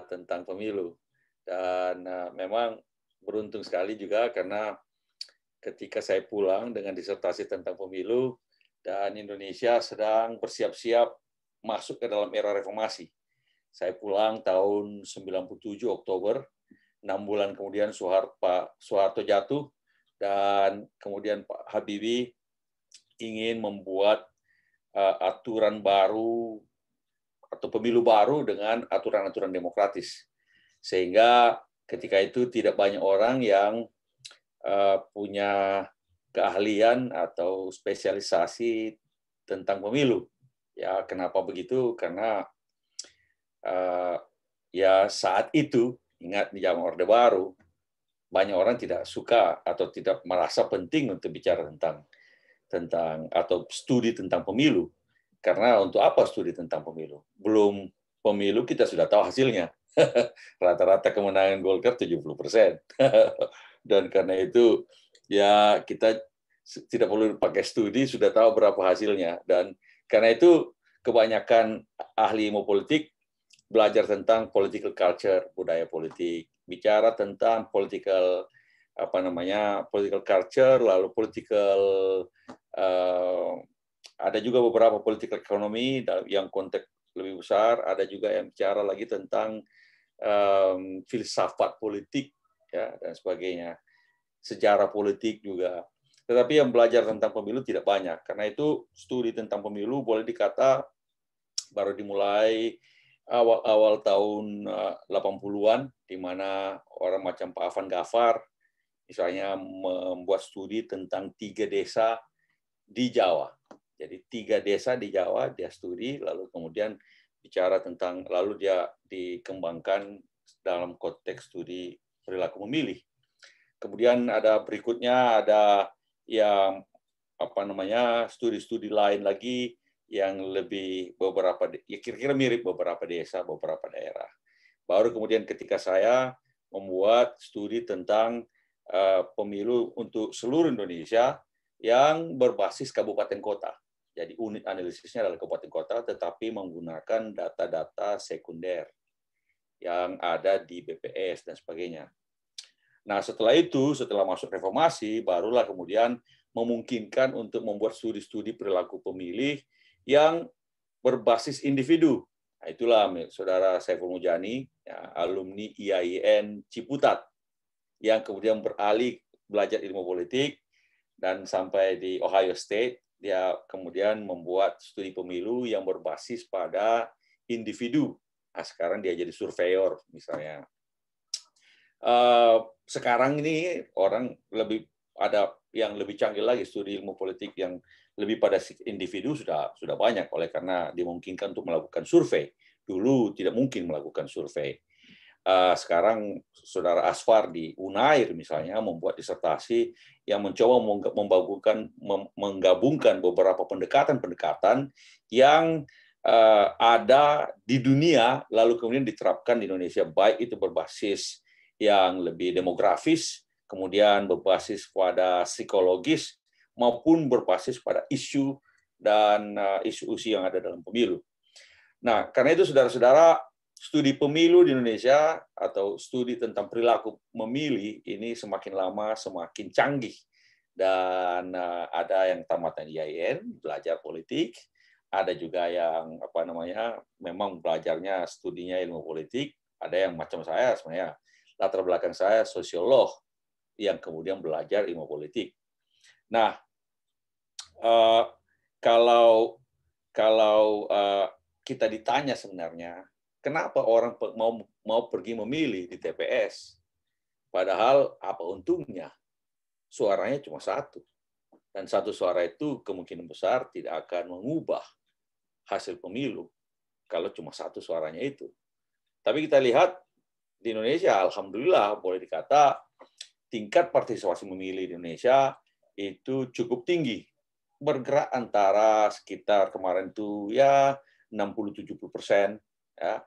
tentang pemilu. Dan memang beruntung sekali juga karena ketika saya pulang dengan disertasi tentang pemilu dan Indonesia sedang bersiap-siap masuk ke dalam era reformasi. Saya pulang tahun 97 Oktober, 6 bulan kemudian Pak Soeharto jatuh, dan kemudian Pak Habibie ingin membuat aturan baru atau pemilu baru dengan aturan-aturan demokratis. Sehingga ketika itu tidak banyak orang yang punya keahlian atau spesialisasi tentang pemilu. Ya, kenapa begitu? Karena ya saat itu, ingat di zaman Orde Baru, banyak orang tidak suka atau tidak merasa penting untuk bicara tentang atau studi tentang pemilu. Karena untuk apa studi tentang pemilu? Belum pemilu kita sudah tahu hasilnya. Rata-rata kemenangan Golkar 70%. Dan karena itu ya kita tidak perlu pakai studi, sudah tahu berapa hasilnya. Dan karena itu kebanyakan ahli ilmu politik belajar tentang political culture, budaya politik, bicara tentang political culture, lalu political ada juga beberapa political economy yang konteks lebih besar, ada juga yang bicara lagi tentang filsafat politik ya dan sebagainya, sejarah politik juga. Tetapi yang belajar tentang pemilu tidak banyak. Karena itu studi tentang pemilu boleh dikata baru dimulai awal-awal tahun 80-an, di mana orang macam Pak Afan Ghaffar misalnya membuat studi tentang 3 desa di Jawa. Jadi 3 desa di Jawa dia studi, lalu kemudian bicara tentang, lalu dia dikembangkan dalam konteks studi perilaku memilih. Kemudian ada berikutnya ada yang studi-studi lain lagi yang lebih beberapa, ya kira-kira mirip beberapa desa, beberapa daerah. Baru kemudian ketika saya membuat studi tentang pemilu untuk seluruh Indonesia yang berbasis kabupaten kota. Jadi unit analisisnya adalah kabupaten kota, tetapi menggunakan data-data sekunder yang ada di BPS dan sebagainya. Nah, setelah itu, setelah masuk reformasi, barulah kemudian memungkinkan untuk membuat studi-studi perilaku pemilih yang berbasis individu. Nah, itulah Saudara Saiful Mujani, ya, alumni IAIN Ciputat, yang kemudian beralih belajar ilmu politik, dan sampai di Ohio State, dia kemudian membuat studi pemilu yang berbasis pada individu. Nah, sekarang dia jadi surveyor, misalnya. Sekarang ini orang lebih ada yang lebih canggih lagi, studi ilmu politik yang lebih pada individu sudah banyak, oleh karena dimungkinkan untuk melakukan survei. Dulu tidak mungkin melakukan survei. Sekarang Saudara Asfar di Unair misalnya membuat disertasi yang mencoba menggabungkan beberapa pendekatan-pendekatan yang ada di dunia, lalu kemudian diterapkan di Indonesia, baik itu berbasis yang lebih demografis, kemudian berbasis pada psikologis, maupun berbasis pada isu dan isu-isu yang ada dalam pemilu. Nah, karena itu saudara-saudara, studi pemilu di Indonesia atau studi tentang perilaku memilih ini semakin lama semakin canggih. Dan ada yang tamatan IAIN, belajar politik, ada juga yang memang belajarnya studinya ilmu politik, ada yang macam saya sebenarnya, latar belakang saya sosiolog yang kemudian belajar ilmu politik. Nah, kalau kita ditanya sebenarnya kenapa orang mau pergi memilih di TPS, padahal apa untungnya? Suaranya cuma satu, dan satu suara itu kemungkinan besar tidak akan mengubah hasil pemilu kalau cuma satu suaranya itu. Tapi kita lihat di Indonesia, alhamdulillah boleh dikata tingkat partisipasi memilih di Indonesia itu cukup tinggi, bergerak antara sekitar kemarin itu ya 60-70%, ya.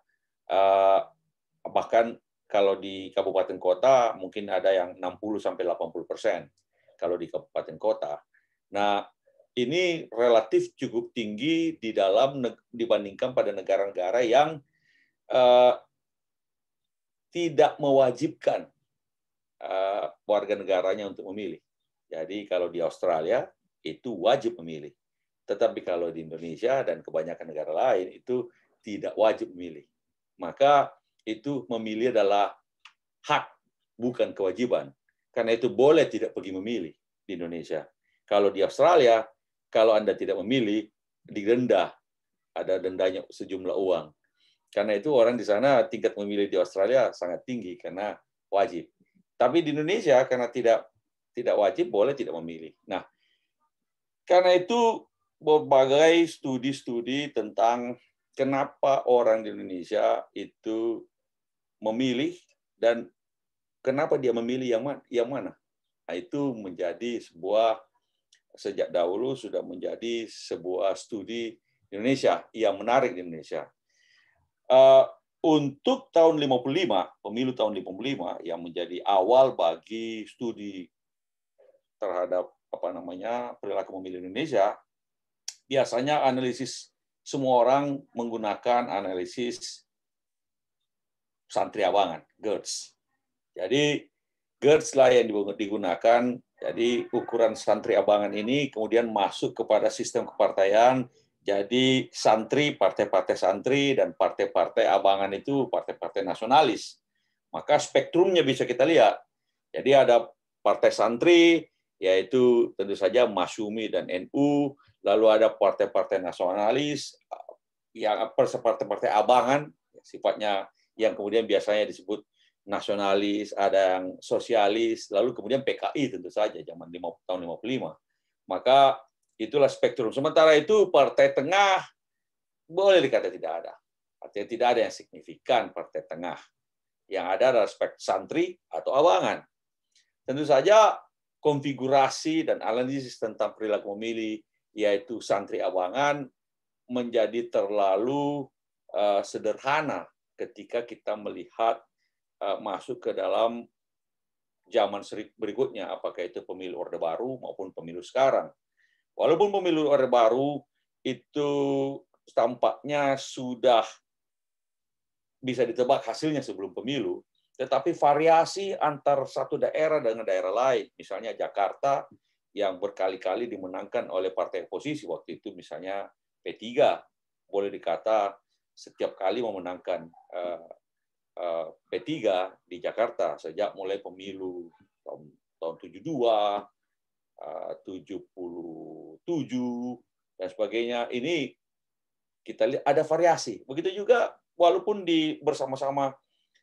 Bahkan kalau di kabupaten kota mungkin ada yang 60-80% kalau di kabupaten kota. Nah, ini relatif cukup tinggi dibandingkan pada negara-negara yang tidak mewajibkan warga negaranya untuk memilih. Jadi kalau di Australia itu wajib memilih. Tetapi kalau di Indonesia dan kebanyakan negara lain itu tidak wajib memilih. Maka itu memilih adalah hak, bukan kewajiban. Karena itu boleh tidak pergi memilih di Indonesia. Kalau di Australia, kalau Anda tidak memilih, didenda. Ada dendanya sejumlah uang. Karena itu orang di sana tingkat memilih di Australia sangat tinggi karena wajib. Tapi di Indonesia karena tidak wajib, boleh tidak memilih. Nah, karena itu berbagai studi-studi tentang kenapa orang di Indonesia itu memilih dan kenapa dia memilih yang mana. Nah, itu menjadi sejak dahulu sudah menjadi sebuah studi di Indonesia yang menarik di Indonesia. Untuk tahun 55, pemilu tahun 55 yang menjadi awal bagi studi terhadap perilaku memilih Indonesia, biasanya analisis semua orang menggunakan analisis santri abangan, GERDS. Jadi GERDS lah yang digunakan. Jadi ukuran santri abangan ini kemudian masuk kepada sistem kepartaian. Jadi santri, partai-partai santri, dan partai-partai abangan itu partai-partai nasionalis. Maka spektrumnya bisa kita lihat. Jadi ada partai santri, yaitu tentu saja Masyumi dan NU, lalu ada partai-partai nasionalis, yang partai-partai abangan, sifatnya yang kemudian biasanya disebut nasionalis, ada yang sosialis, lalu kemudian PKI tentu saja, zaman tahun 55. Maka itulah spektrum. Sementara itu partai tengah boleh dikata tidak ada. Artinya tidak ada yang signifikan partai tengah. Yang ada adalah santri atau abangan. Tentu saja konfigurasi dan analisis tentang perilaku memilih, yaitu santri abangan, menjadi terlalu sederhana ketika kita melihat masuk ke dalam zaman berikutnya, apakah itu pemilu Orde Baru maupun pemilu sekarang. Walaupun pemilu Orde Baru itu tampaknya sudah bisa ditebak hasilnya sebelum pemilu, tetapi variasi antar satu daerah dengan daerah lain, misalnya Jakarta yang berkali-kali dimenangkan oleh partai oposisi waktu itu, misalnya P3, boleh dikata setiap kali memenangkan P3 di Jakarta sejak mulai pemilu tahun 72, 77 dan sebagainya. Ini kita lihat ada variasi. Begitu juga walaupun bersama-sama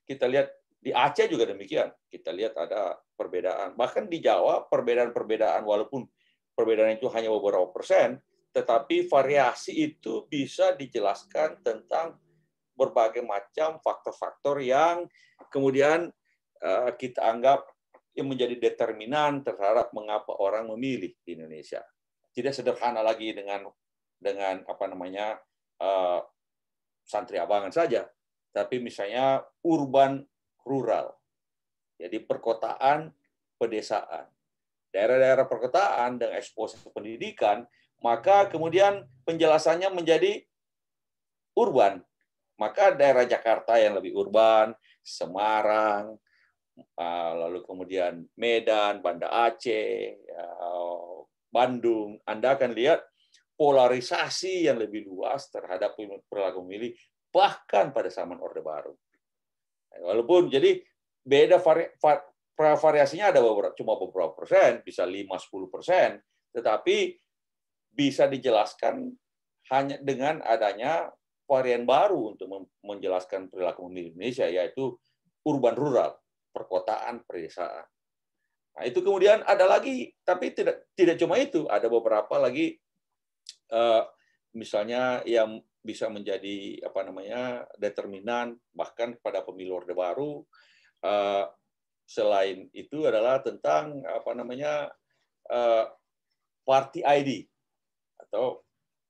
kita lihat di Aceh juga demikian. Kita lihat ada perbedaan. Bahkan di Jawa perbedaan-perbedaan walaupun perbedaan itu hanya beberapa persen, tetapi variasi itu bisa dijelaskan tentang berbagai macam faktor-faktor yang kemudian kita anggap yang menjadi determinan terhadap mengapa orang memilih di Indonesia. Tidak sederhana lagi dengan santri abangan saja, tapi misalnya urban rural. Jadi perkotaan, pedesaan. Daerah-daerah perkotaan dengan eksposisi pendidikan, maka kemudian penjelasannya menjadi urban. Maka daerah Jakarta yang lebih urban, Semarang, lalu kemudian Medan, Banda Aceh, Bandung, Anda akan lihat polarisasi yang lebih luas terhadap perilaku memilih, bahkan pada zaman Orde Baru. Walaupun jadi beda variasinya ada cuma beberapa persen, bisa 5-10%, tetapi bisa dijelaskan hanya dengan adanya varian baru untuk menjelaskan perilaku memilih Indonesia, yaitu urban rural, perkotaan, pedesaan. Nah, itu kemudian ada lagi, tapi tidak cuma itu, ada beberapa lagi, misalnya yang bisa menjadi determinan bahkan pada pemilu Orde Baru. Selain itu adalah tentang party ID atau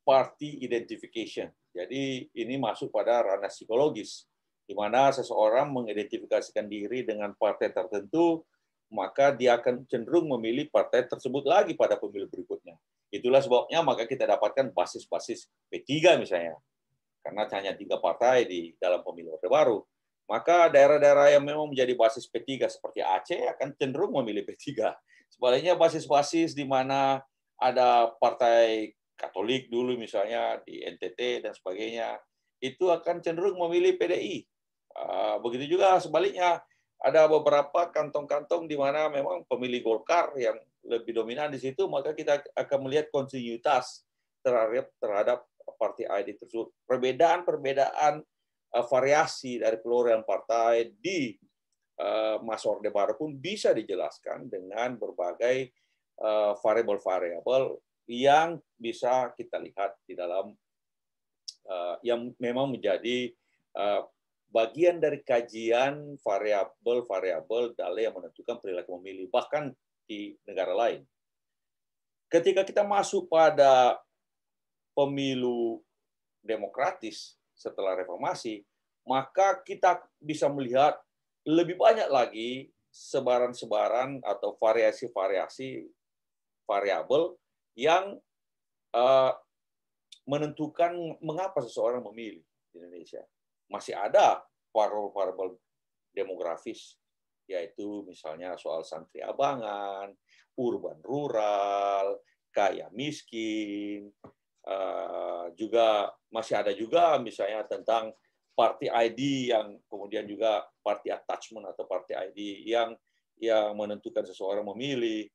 party identification. Jadi ini masuk pada ranah psikologis, di mana seseorang mengidentifikasikan diri dengan partai tertentu, maka dia akan cenderung memilih partai tersebut lagi pada pemilu berikutnya. Itulah sebabnya maka kita dapatkan basis-basis P3 misalnya, karena hanya 3 partai di dalam pemilu Orde Baru. maka daerah-daerah yang memang menjadi basis P3 seperti Aceh akan cenderung memilih P3. Sebaliknya basis-basis di mana ada partai Katolik dulu misalnya di NTT dan sebagainya, itu akan cenderung memilih PDI. Begitu juga sebaliknya, ada beberapa kantong-kantong di mana memang pemilih Golkar yang lebih dominan di situ, maka kita akan melihat kontinuitas terhadap partai ID tersebut. Perbedaan-perbedaan variasi dari perolehan partai di masa Orde Baru pun bisa dijelaskan dengan berbagai variabel-variabel yang bisa kita lihat di dalam yang memang menjadi bagian dari kajian variabel-variabel dalam yang menentukan perilaku memilih, bahkan di negara lain. Ketika kita masuk pada pemilu demokratis setelah reformasi, maka kita bisa melihat lebih banyak lagi sebaran-sebaran atau variasi-variasi variabel yang menentukan mengapa seseorang memilih di Indonesia. Masih ada variabel demografis, yaitu misalnya soal santri abangan, urban rural, kaya miskin, juga masih ada juga misalnya tentang party ID yang kemudian juga party attachment atau party ID yang menentukan seseorang memilih.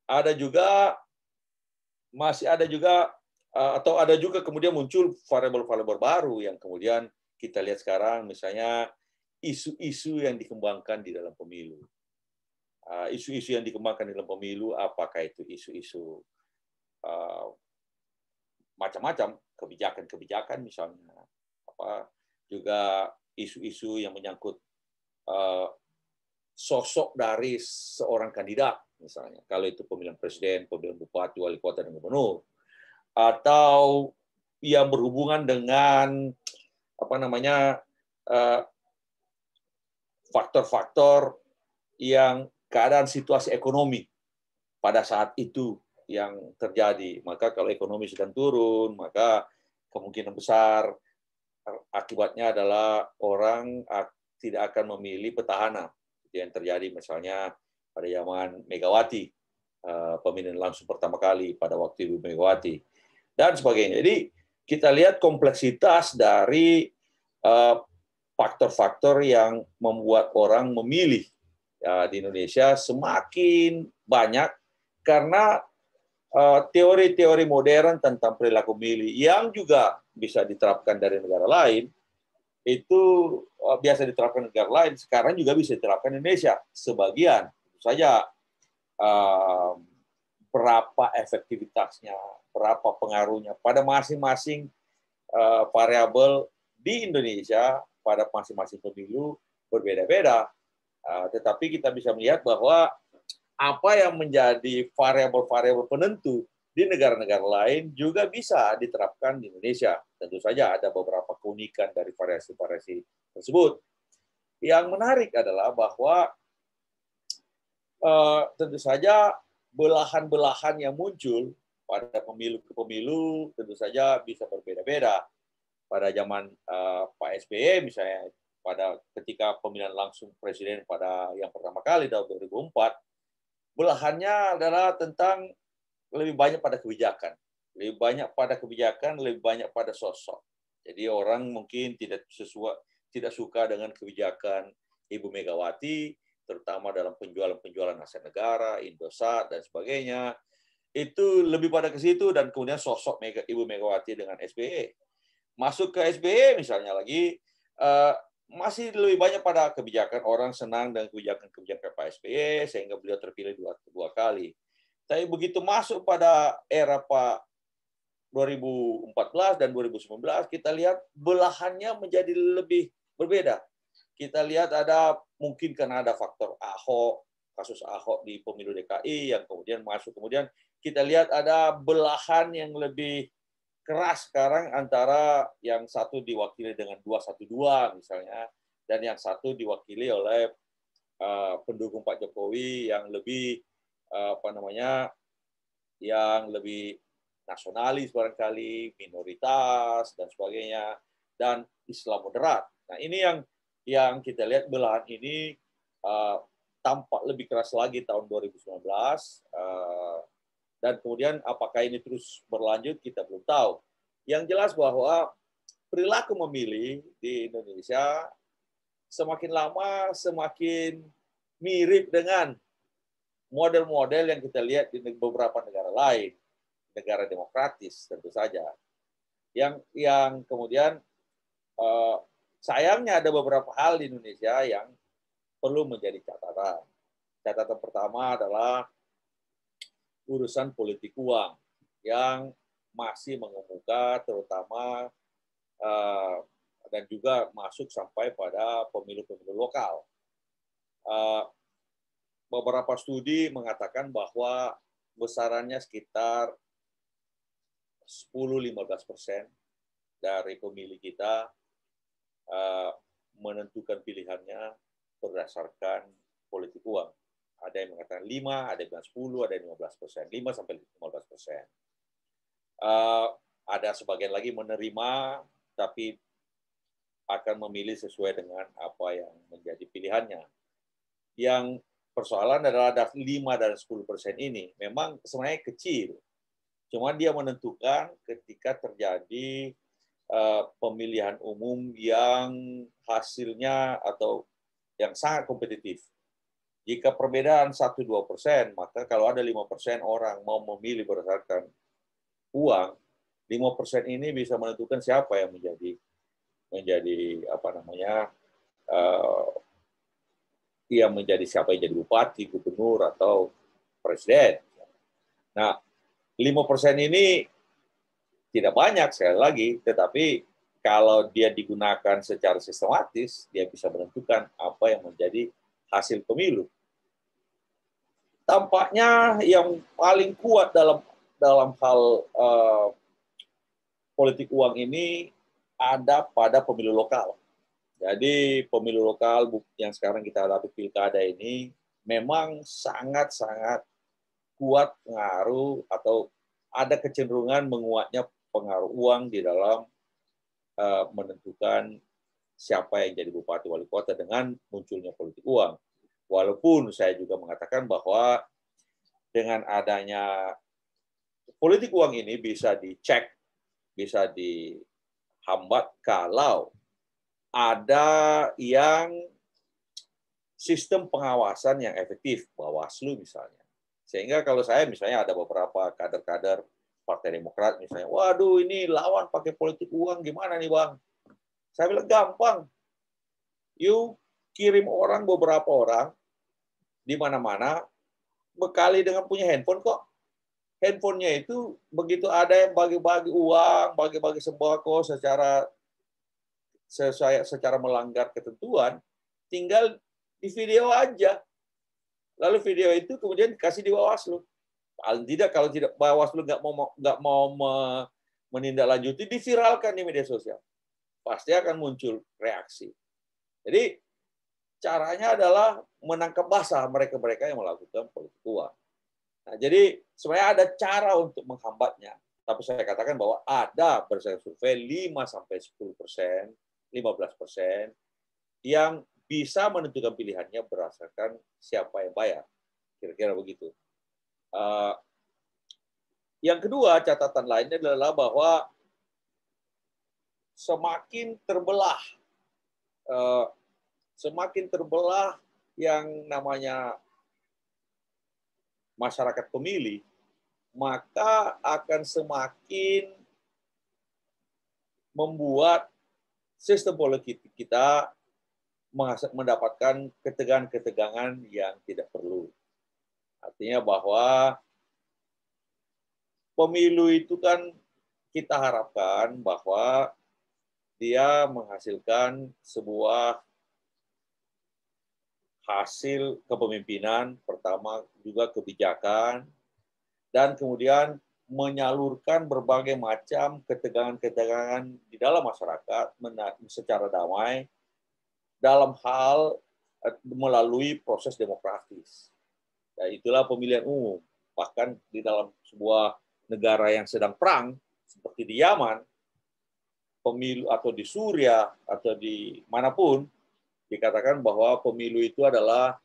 Ada juga masih ada juga atau ada juga kemudian muncul variabel-variabel baru yang kemudian kita lihat sekarang, misalnya isu-isu yang dikembangkan di dalam pemilu. Isu-isu yang dikembangkan di dalam pemilu, apakah itu isu-isu macam-macam, kebijakan-kebijakan misalnya, juga isu-isu yang menyangkut sosok dari seorang kandidat, misalnya, kalau itu pemilihan presiden, pemilihan bupati, wali kota, dan gubernur, atau yang berhubungan dengan faktor-faktor yang keadaan situasi ekonomi pada saat itu yang terjadi. Maka kalau ekonomi sedang turun, maka kemungkinan besar akibatnya adalah orang tidak akan memilih petahana. Itu yang terjadi misalnya pada zaman Megawati, pemilihan langsung pertama kali pada waktu Ibu Megawati, dan sebagainya. Jadi kita lihat kompleksitas dari faktor-faktor yang membuat orang memilih di Indonesia semakin banyak karena teori-teori modern tentang perilaku memilih yang juga bisa diterapkan dari negara lain, itu biasa diterapkan negara lain, sekarang juga bisa diterapkan di Indonesia. Sebagian, tentu saja berapa efektivitasnya, berapa pengaruhnya pada masing-masing variabel di Indonesia, pada masing-masing pemilu berbeda-beda. Tetapi kita bisa melihat bahwa apa yang menjadi variabel-variabel penentu di negara-negara lain juga bisa diterapkan di Indonesia. Tentu saja ada beberapa keunikan dari variasi-variasi tersebut. Yang menarik adalah bahwa tentu saja belahan-belahan yang muncul pada pemilu ke pemilu tentu saja bisa berbeda-beda. Pada zaman Pak SBY misalnya, pada ketika pemilihan langsung presiden pada yang pertama kali tahun 2004, belahannya adalah tentang lebih banyak pada kebijakan, lebih banyak pada sosok. Jadi orang mungkin tidak suka dengan kebijakan Ibu Megawati, terutama dalam penjualan aset negara, Indosat, dan sebagainya. Itu lebih pada ke situ, dan kemudian sosok Ibu Megawati dengan SBY. Masuk ke SBY misalnya lagi, masih lebih banyak pada kebijakan. Orang senang dengan kebijakan Pak SBY, sehingga beliau terpilih dua kali. Tapi begitu masuk pada era Pak 2014 dan 2019, kita lihat belahannya menjadi lebih berbeda. Kita lihat ada mungkin karena ada faktor Ahok, kasus Ahok di pemilu DKI yang kemudian masuk. Kemudian kita lihat ada belahan yang lebih keras sekarang antara yang satu diwakili dengan 212 misalnya, dan yang satu diwakili oleh pendukung Pak Jokowi yang lebih yang lebih nasionalis barangkali, minoritas dan sebagainya, dan Islam moderat. Nah, ini yang yang kita lihat belahan ini tampak lebih keras lagi tahun 2019, dan kemudian apakah ini terus berlanjut kita belum tahu. Yang jelas bahwa perilaku memilih di Indonesia semakin lama semakin mirip dengan model-model yang kita lihat di beberapa negara lain, negara demokratis tentu saja. Yang kemudian sayangnya ada beberapa hal di Indonesia yang perlu menjadi catatan. Catatan pertama adalah urusan politik uang yang masih mengemuka, terutama dan juga masuk sampai pada pemilu-pemilu lokal. Beberapa studi mengatakan bahwa besarannya sekitar 10-15% dari pemilih kita menentukan pilihannya berdasarkan politik uang. Ada yang mengatakan 5, ada yang bilang 10, ada yang 15%. 5-15%. Ada sebagian lagi menerima, tapi akan memilih sesuai dengan apa yang menjadi pilihannya. Yang persoalan adalah 5 dan 10% ini memang sebenarnya kecil. Cuma dia menentukan ketika terjadi pemilihan umum yang hasilnya atau yang sangat kompetitif. Jika perbedaan 1-2%, maka kalau ada 5% orang mau memilih berdasarkan uang, 5% ini bisa menentukan siapa yang menjadi yang menjadi siapa yang jadi bupati, gubernur atau presiden. Nah, 5% ini tidak banyak sekali lagi, tetapi kalau dia digunakan secara sistematis, dia bisa menentukan apa yang menjadi hasil pemilu. Tampaknya yang paling kuat dalam hal politik uang ini ada pada pemilu lokal. Jadi pemilu lokal yang sekarang kita hadapi pilkada ini memang sangat-sangat kuat pengaruh atau ada kecenderungan menguatnya pengaruh uang di dalam menentukan siapa yang jadi bupati wali kota dengan munculnya politik uang. Walaupun saya juga mengatakan bahwa dengan adanya politik uang ini bisa dicek, bisa dihambat kalau ada yang sistem pengawasan yang efektif, Bawaslu misalnya. Sehingga kalau saya misalnya ada beberapa kader-kader Partai Demokrat misalnya, waduh ini lawan pakai politik uang, gimana nih Bang? Saya bilang gampang. You kirim beberapa orang di mana-mana, bekali dengan punya handphone kok. Handphonenya itu begitu ada yang bagi-bagi uang, bagi-bagi sembako secara melanggar ketentuan, tinggal di video aja. Lalu video itu kemudian dikasih di Bawaslu. Paling tidak kalau tidak Bawaslu nggak mau menindaklanjuti, diviralkan di media sosial. Pasti akan muncul reaksi. Jadi caranya adalah menangkap basah mereka-mereka yang melakukan politik uang. Nah, jadi sebenarnya ada cara untuk menghambatnya. Tapi saya katakan bahwa ada berdasarkan survei 5-10%, 15% yang bisa menentukan pilihannya berdasarkan siapa yang bayar. Kira-kira begitu. Yang kedua, catatan lainnya adalah bahwa semakin terbelah yang namanya masyarakat pemilih, maka akan semakin membuat sistem politik kita mendapatkan ketegangan-ketegangan yang tidak perlu. Artinya bahwa pemilu itu kan kita harapkan bahwa dia menghasilkan sebuah hasil kepemimpinan, pertama juga kebijakan, dan kemudian menyalurkan berbagai macam ketegangan-ketegangan di dalam masyarakat secara damai dalam hal melalui proses demokratis. Dan itulah pemilihan umum. Bahkan di dalam sebuah negara yang sedang perang, seperti di Yaman, pemilu atau di Suriah atau di manapun, dikatakan bahwa pemilu itu adalah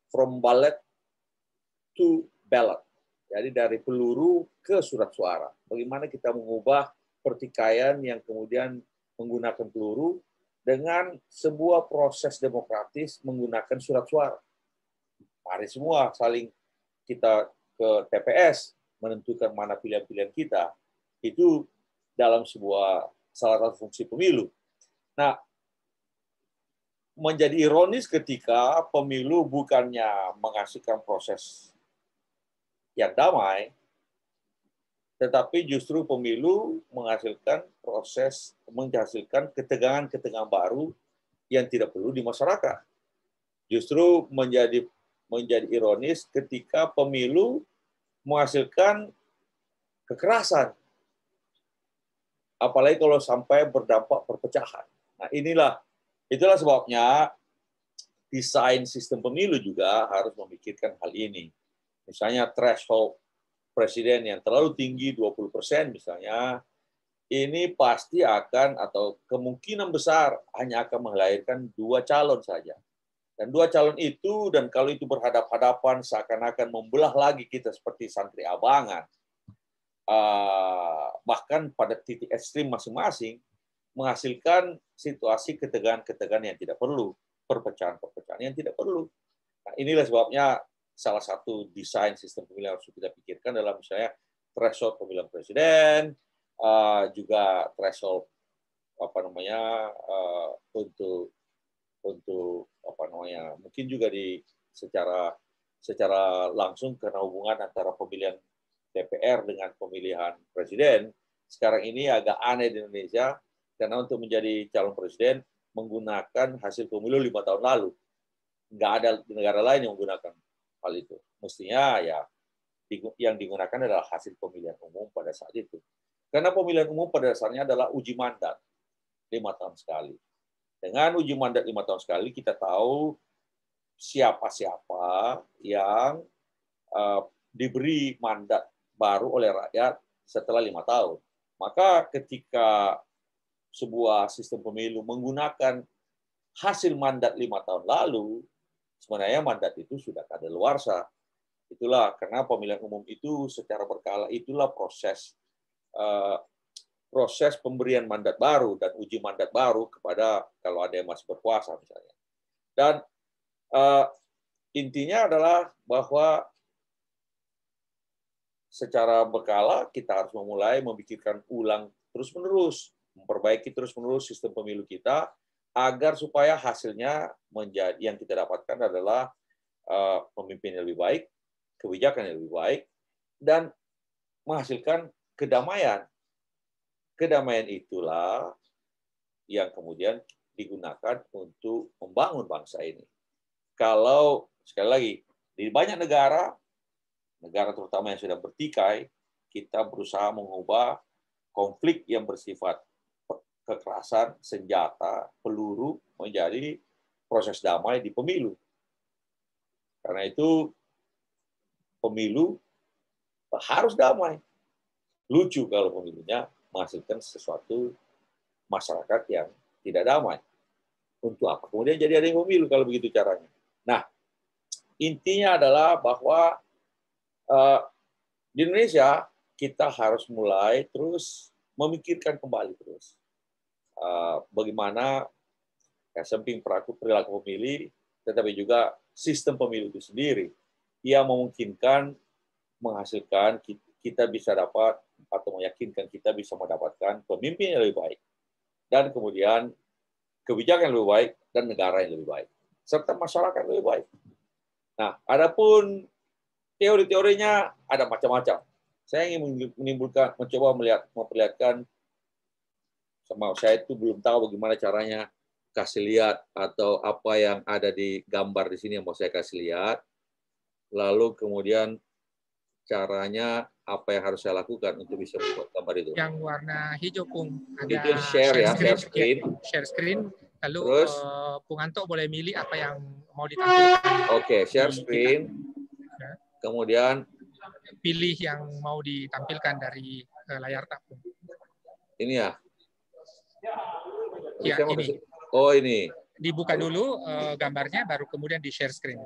from ballot to ballot. Jadi dari peluru ke surat suara. Bagaimana kita mengubah pertikaian yang kemudian menggunakan peluru dengan sebuah proses demokratis menggunakan surat suara. Mari semua saling kita ke TPS menentukan mana pilihan-pilihan kita. Itu dalam salah satu fungsi pemilu. Nah, menjadi ironis ketika pemilu bukannya menghasilkan proses yang damai, tetapi justru pemilu menghasilkan ketegangan-ketegangan baru yang tidak perlu di masyarakat. Justru menjadi ironis ketika pemilu menghasilkan kekerasan, apalagi kalau sampai berdampak perpecahan. Nah, itulah sebabnya desain sistem pemilu juga harus memikirkan hal ini. Misalnya threshold presiden yang terlalu tinggi 20% misalnya, ini pasti akan atau kemungkinan besar hanya akan melahirkan 2 calon saja. Dan 2 calon itu, dan kalau itu berhadapan-hadapan seakan-akan membelah lagi kita seperti santri abangan, bahkan pada titik ekstrim masing-masing, menghasilkan situasi ketegangan-ketegangan yang tidak perlu, perpecahan-perpecahan yang tidak perlu. Nah, inilah sebabnya salah satu desain sistem pemilihan harus kita pikirkan dalam misalnya threshold pemilihan presiden, juga threshold untuk mungkin juga secara langsung karena hubungan antara pemilihan DPR dengan pemilihan presiden sekarang ini agak aneh di Indonesia karena untuk menjadi calon presiden menggunakan hasil pemilu 5 tahun lalu. Nggak ada negara lain yang menggunakan hal itu. Mestinya ya yang digunakan adalah hasil pemilihan umum pada saat itu. Karena pemilihan umum pada dasarnya adalah uji mandat 5 tahun sekali. Dengan uji mandat 5 tahun sekali, kita tahu siapa-siapa yang diberi mandat baru oleh rakyat setelah 5 tahun. Maka ketika sebuah sistem pemilu menggunakan hasil mandat 5 tahun lalu, sebenarnya mandat itu sudah kadaluarsa. Itulah karena pemilihan umum itu secara berkala itulah proses pemberian mandat baru dan uji mandat baru kepada kalau ada yang masih berkuasa misalnya. Dan intinya adalah bahwa secara berkala kita harus memulai memikirkan ulang terus-menerus, memperbaiki terus-menerus sistem pemilu kita agar supaya hasilnya menjadi yang kita dapatkan adalah pemimpin yang lebih baik, kebijakan yang lebih baik, dan menghasilkan kedamaian. Kedamaian itulah yang kemudian digunakan untuk membangun bangsa ini. Kalau, sekali lagi, di banyak negara terutama yang sudah bertikai, kita berusaha mengubah konflik yang bersifat kekerasan, senjata, peluru, menjadi proses damai di pemilu. Karena itu, pemilu harus damai. Lucu kalau pemilunya menghasilkan sesuatu masyarakat yang tidak damai. Untuk apa? Kemudian jadi ada yang pemilu kalau begitu caranya. Nah, intinya adalah bahwa di Indonesia kita harus mulai terus memikirkan kembali terus bagaimana samping perilaku pemilih, tetapi juga sistem pemilu itu sendiri yang memungkinkan menghasilkan kita bisa dapat atau meyakinkan kita bisa mendapatkan pemimpin yang lebih baik dan kemudian kebijakan yang lebih baik dan negara yang lebih baik serta masyarakat yang lebih baik. Nah, adapun teori-teorinya ada macam-macam. Saya ingin mencoba memperlihatkan sama saya itu belum tahu bagaimana caranya kasih lihat atau apa yang ada di gambar di sini yang mau saya kasih lihat. Lalu kemudian caranya apa yang harus saya lakukan untuk bisa membuat gambar itu. Yang warna hijau, Pung. Ada itu share screen. Share screen. Lalu terus, Pung Anto boleh milih apa yang mau ditampilkan. Oke, share screen. Ya. Kemudian pilih yang mau ditampilkan dari layar tab. Ini ya. Ya, ini. Oh ini. Dibuka dulu gambarnya, baru kemudian di share screen.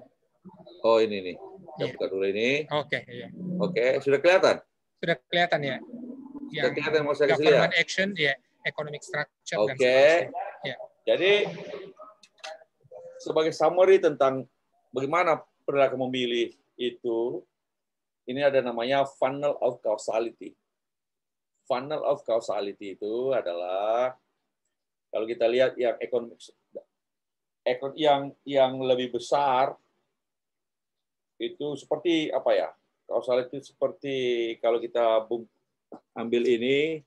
Oh ini nih. Saya Iya. buka dulu ini. Oke, iya. Oke, sudah kelihatan? Sudah kelihatan ya? Sudah Yang kelihatan mau saya kasih lihat? government action, ya, economic structure, dan Oke. seterusnya. Ya. Jadi sebagai summary tentang bagaimana perilaku memilih itu, ini ada namanya funnel of causality. Funnel of causality itu adalah kalau kita lihat yang ekonomi yang lebih besar itu seperti apa ya? Causality seperti kalau kita ambil ini,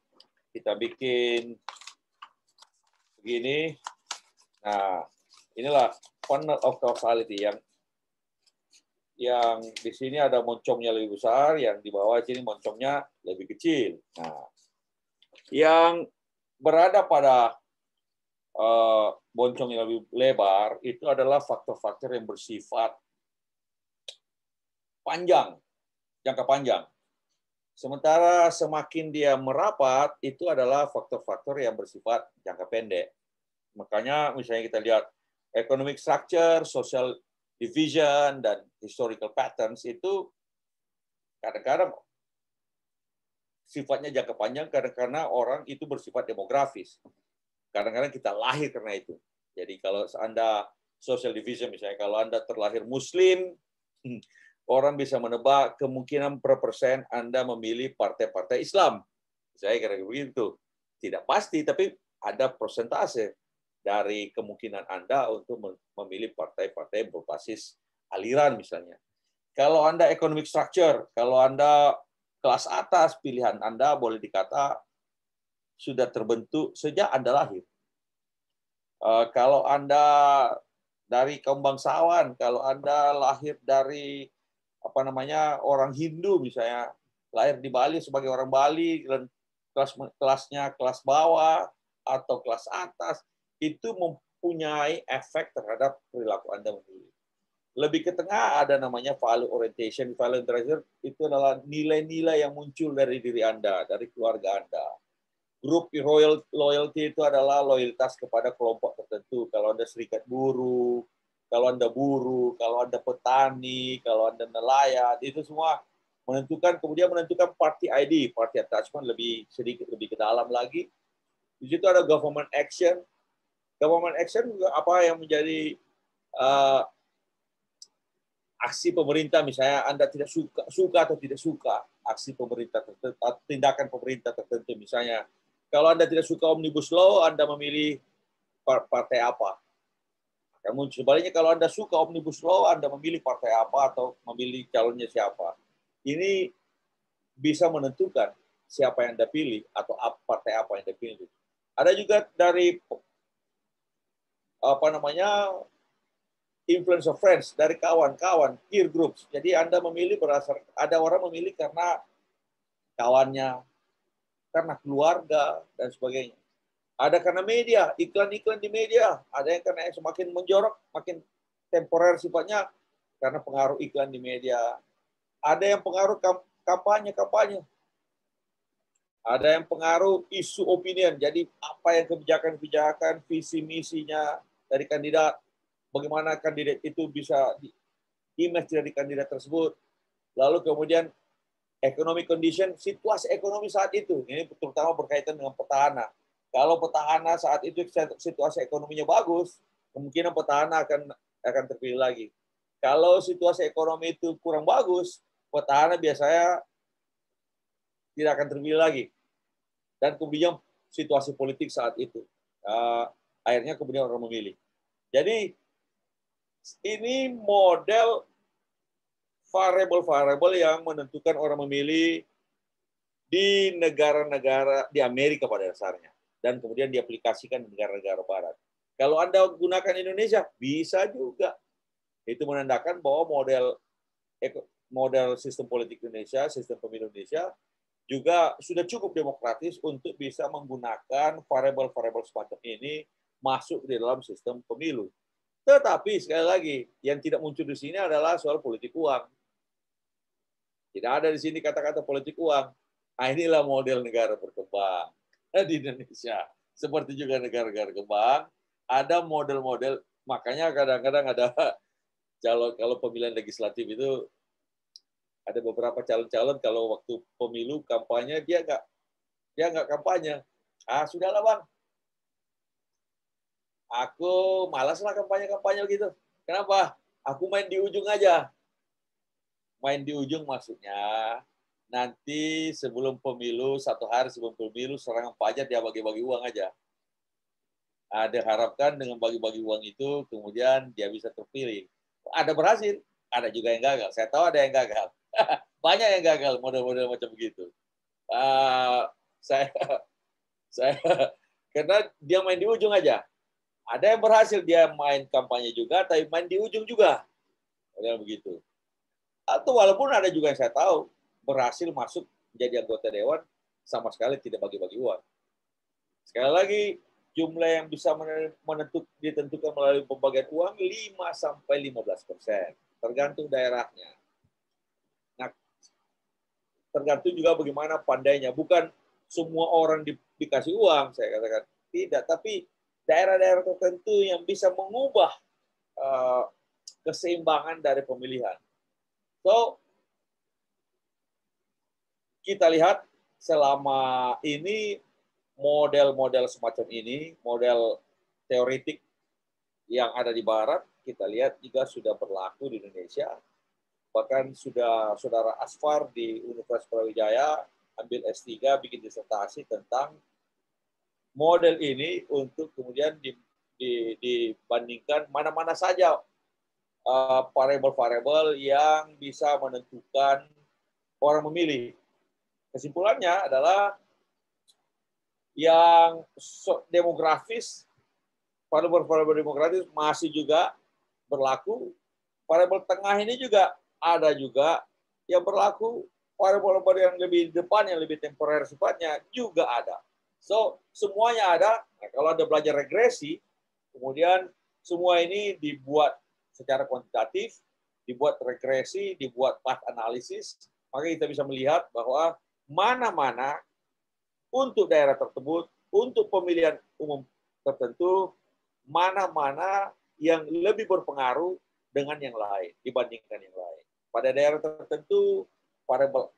kita bikin begini. Nah, inilah funnel of causality yang di sini ada moncongnya lebih besar, yang di bawah sini moncongnya lebih kecil. Nah, yang berada pada moncong yang lebih lebar itu adalah faktor-faktor yang bersifat panjang, jangka panjang. Sementara semakin dia merapat, itu adalah faktor-faktor yang bersifat jangka pendek. Makanya misalnya kita lihat economic structure, social division, dan historical patterns itu kadang-kadang sifatnya jangka panjang karena orang itu bersifat demografis. Kadang-kadang kita lahir karena itu. Jadi kalau Anda social division misalnya, kalau Anda terlahir Muslim, orang bisa menebak kemungkinan per persen Anda memilih partai-partai Islam. Saya kira begitu. Tidak pasti, tapi ada persentase dari kemungkinan Anda untuk memilih partai-partai berbasis aliran misalnya. Kalau Anda economic structure, kalau Anda kelas atas, pilihan Anda boleh dikata sudah terbentuk sejak Anda lahir. Kalau Anda dari kaum bangsawan, kalau Anda lahir dari orang Hindu misalnya, lahir di Bali sebagai orang Bali, dan kelasnya kelas bawah atau kelas atas, itu mempunyai efek terhadap perilaku Anda memilih. Lebih ke tengah ada namanya value orientation. Value orientation itu adalah nilai-nilai yang muncul dari diri Anda, dari keluarga Anda. Grup loyalty itu adalah loyalitas kepada kelompok tertentu. Kalau Anda serikat buruh, kalau Anda buruh, kalau Anda petani, kalau Anda nelayan, itu semua kemudian menentukan party ID, party attachment sedikit lebih ke dalam lagi. Di situ ada government action. Government action juga apa yang menjadi aksi pemerintah, misalnya Anda tidak suka atau tidak suka aksi pemerintah tertentu, tindakan pemerintah tertentu, misalnya kalau Anda tidak suka Omnibus Law, Anda memilih partai apa. Namun sebaliknya kalau Anda suka Omnibus Law, Anda memilih partai apa atau memilih calonnya siapa. Ini bisa menentukan siapa yang Anda pilih atau partai apa yang Anda pilih. Ada juga dari influence of friends, dari kawan-kawan, peer groups. Jadi Anda memilih ada orang memilih karena kawannya, karena keluarga, dan sebagainya. Ada karena media, iklan-iklan di media. Ada yang karena semakin menjorok, makin temporer sifatnya, karena pengaruh iklan di media. Ada yang pengaruh kampanye. Ada yang pengaruh isu opinion. Jadi apa yang kebijakan-kebijakan, visi misinya dari kandidat, bagaimana kandidat itu bisa image dari kandidat tersebut. Lalu kemudian economic condition, situasi ekonomi saat itu. Ini terutama berkaitan dengan petahana. Kalau petahana saat itu situasi ekonominya bagus, kemungkinan petahana akan terpilih lagi. Kalau situasi ekonomi itu kurang bagus, petahana biasanya tidak akan terpilih lagi. Dan kemudian situasi politik saat itu. Akhirnya kemudian orang memilih. Jadi ini model variabel-variabel yang menentukan orang memilih di negara-negara di Amerika pada dasarnya. Dan kemudian diaplikasikan di negara-negara barat. Kalau Anda gunakan Indonesia, bisa juga. Itu menandakan bahwa model sistem politik Indonesia, sistem pemilu Indonesia, juga sudah cukup demokratis untuk bisa menggunakan variabel-variabel semacam ini masuk di dalam sistem pemilu. Tetapi sekali lagi, yang tidak muncul di sini adalah soal politik uang. Tidak ada di sini kata-kata politik uang. Nah, inilah model negara berkembang di Indonesia. Seperti juga negara-negara berkembang, ada model-model, makanya kadang-kadang ada kalau pemilihan legislatif itu ada beberapa calon-calon kalau waktu pemilu kampanye dia nggak kampanye. Ah, sudahlah Bang, aku malas lah kampanye gitu. Kenapa? Aku main di ujung aja. Main di ujung maksudnya nanti sebelum pemilu, 1 hari sebelum pemilu, serangan fajar dia bagi-bagi uang aja. Nah, diharapkan dengan bagi-bagi uang itu kemudian dia bisa terpilih. Ada berhasil, ada juga yang gagal. Saya tahu ada yang gagal. Banyak yang gagal model-model macam begitu. Saya karena dia main di ujung aja. Ada yang berhasil dia main kampanye juga, tapi main di ujung juga. Model begitu. Atau walaupun ada juga yang saya tahu berhasil masuk menjadi anggota dewan sama sekali tidak bagi-bagi uang. Sekali lagi, jumlah yang bisa ditentukan melalui pembagian uang 5-15%, tergantung daerahnya. Nah, tergantung juga bagaimana pandainya. Bukan semua orang dikasih uang, saya katakan tidak, tapi daerah-daerah tertentu yang bisa mengubah keseimbangan dari pemilihan. So, kita lihat selama ini model-model semacam ini, model teoretik yang ada di Barat, kita lihat juga sudah berlaku di Indonesia. Bahkan sudah Saudara Asfar di Universitas Brawijaya ambil S3, bikin disertasi tentang model ini untuk kemudian dibandingkan mana-mana saja variabel-variabel yang bisa menentukan orang memilih. Kesimpulannya adalah yang demografis, variabel demografis masih juga berlaku. Variabel tengah ini juga ada juga yang berlaku. Variabel yang lebih depan, yang lebih temporer sifatnya juga ada. So, semuanya ada. Nah, kalau ada belajar regresi, kemudian semua ini dibuat secara kuantitatif, dibuat regresi, dibuat path analisis, maka kita bisa melihat bahwa mana-mana untuk daerah tersebut, untuk pemilihan umum tertentu, mana-mana yang lebih berpengaruh dengan yang lain, dibandingkan yang lain. Pada daerah tertentu, variabel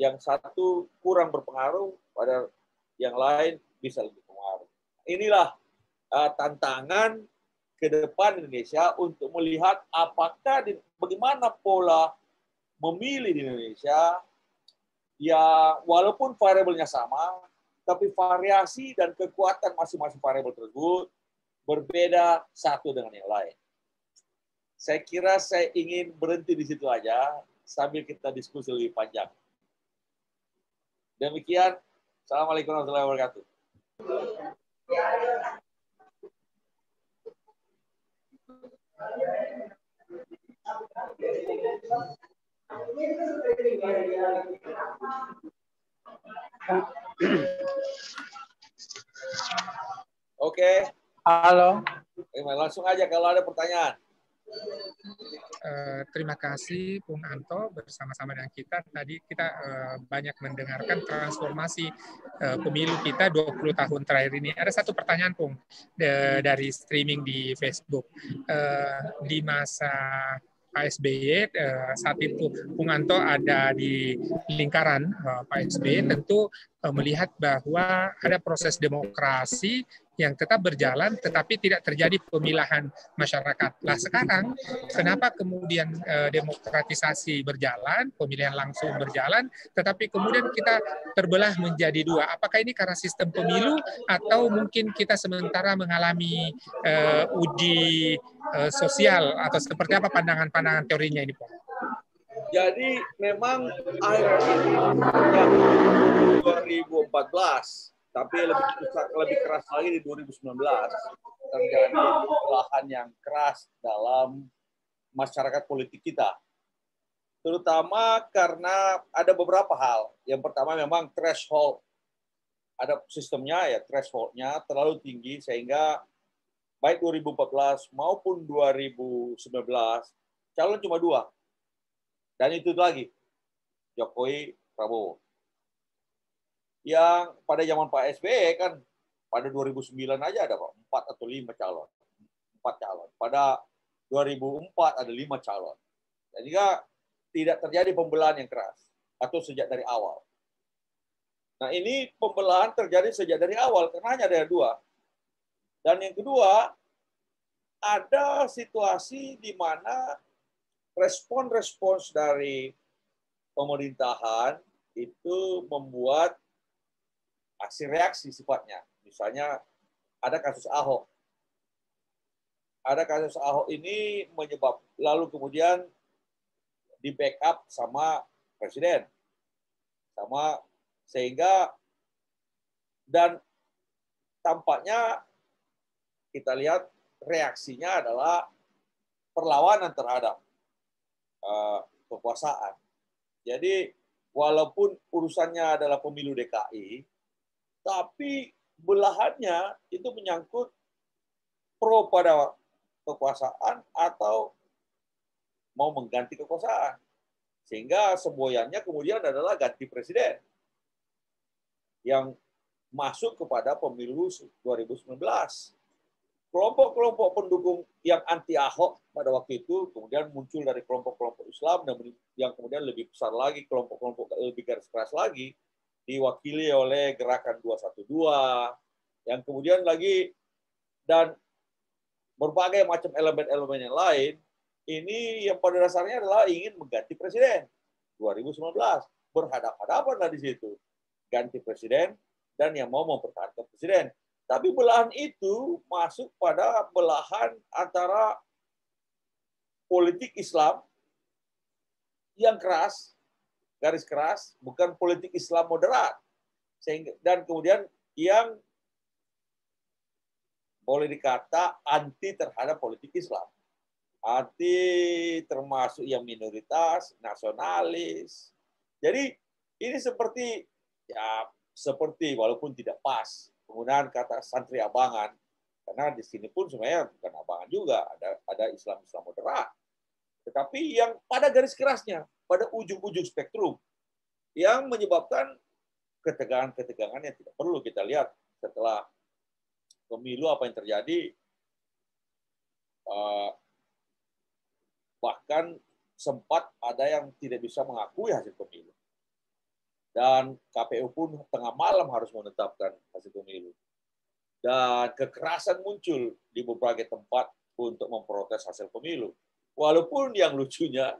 yang satu kurang berpengaruh, pada yang lain bisa lebih berpengaruh. Inilah tantangan ke depan Indonesia untuk melihat apakah bagaimana pola memilih di Indonesia, ya walaupun variabelnya sama, tapi variasi dan kekuatan masing-masing variabel tersebut berbeda satu dengan yang lain. Saya kira saya ingin berhenti di situ aja sambil kita diskusi lebih panjang. Demikian, Assalamualaikum warahmatullahi wabarakatuh. Oke. Halo. Langsung aja kalau ada pertanyaan. Terima kasih Bung Anto, bersama-sama dengan kita. Tadi kita banyak mendengarkan transformasi pemilu kita 20 tahun terakhir ini. Ada satu pertanyaan Bung dari streaming di Facebook. Di masa Pak SBY saat itu Bung Anto ada di lingkaran Pak SBY, tentu melihat bahwa ada proses demokrasi yang tetap berjalan, tetapi tidak terjadi pemilahan masyarakat. Nah sekarang, kenapa kemudian demokratisasi berjalan, pemilihan langsung berjalan, tetapi kemudian kita terbelah menjadi dua? Apakah ini karena sistem pemilu, atau mungkin kita sementara mengalami uji sosial, atau seperti apa pandangan teorinya ini, Pak? Jadi memang akhir-akhir ini sejak 2014, tapi lebih keras lagi di 2019, terjadi pembelahan yang keras dalam masyarakat politik kita. Terutama karena ada beberapa hal. Yang pertama memang threshold. Ada sistemnya ya, threshold-nya terlalu tinggi sehingga baik 2014 maupun 2019 calon cuma 2. Dan itu lagi, Jokowi, Prabowo. Yang pada zaman Pak SBY kan Pada 2009 aja ada Pak, 4 atau 5 calon. 4 calon. Pada 2004 ada 5 calon. Sehingga tidak terjadi pembelahan yang keras atau sejak dari awal. Nah, ini pembelahan terjadi sejak dari awal karena hanya ada 2. Dan yang kedua, ada situasi di mana respons-respons dari pemerintahan itu membuat aksi reaksi sifatnya. Misalnya ada kasus Ahok. Ada kasus Ahok ini lalu kemudian di backup sama presiden. Sehingga dan tampaknya kita lihat reaksinya adalah perlawanan terhadap kekuasaan. Jadi walaupun urusannya adalah pemilu DKI, tapi belahannya itu menyangkut pro pada kekuasaan atau mau mengganti kekuasaan. Sehingga semboyannya kemudian adalah ganti presiden yang masuk kepada pemilu 2019. Kelompok-kelompok pendukung yang anti Ahok pada waktu itu kemudian muncul dari kelompok-kelompok Islam dan yang kemudian lebih besar lagi, kelompok-kelompok lebih garis keras lagi, diwakili oleh Gerakan 212, yang kemudian lagi dan berbagai macam elemen-elemen yang lain, ini yang pada dasarnya adalah ingin mengganti presiden 2019. Berhadapan-hadapan di situ. Ganti presiden dan yang mau mempertahankan presiden. Tapi belahan itu masuk pada belahan antara politik Islam yang keras, garis keras, bukan politik Islam moderat. Dan kemudian yang boleh dikata anti terhadap politik Islam. Anti termasuk yang minoritas, nasionalis. Jadi ini seperti walaupun tidak pas penggunaan kata santri abangan, karena di sini pun sebenarnya bukan abangan juga, ada Islam moderat. Tetapi yang pada garis kerasnya, pada ujung-ujung spektrum, yang menyebabkan ketegangan-ketegangan yang tidak perlu kita lihat setelah pemilu apa yang terjadi, bahkan sempat ada yang tidak bisa mengakui hasil pemilu. Dan KPU pun tengah malam harus menetapkan hasil pemilu. Dan kekerasan muncul di berbagai tempat untuk memprotes hasil pemilu. Walaupun yang lucunya,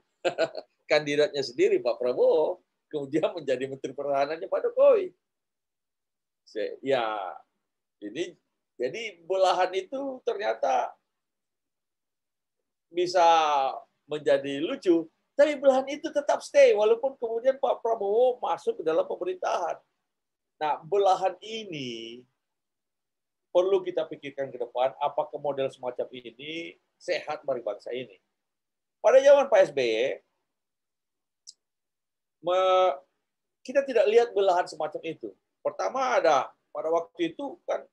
kandidatnya sendiri, Pak Prabowo, kemudian menjadi Menteri Pertahanannya Pak Jokowi. Ya, ini jadi belahan itu ternyata bisa menjadi lucu, tapi belahan itu tetap stay, walaupun kemudian Pak Prabowo masuk ke dalam pemerintahan. Nah, belahan ini perlu kita pikirkan ke depan, apakah model semacam ini sehat bagi bangsa ini. Pada zaman Pak SBY, kita tidak lihat belahan semacam itu. Pertama pada waktu itu kan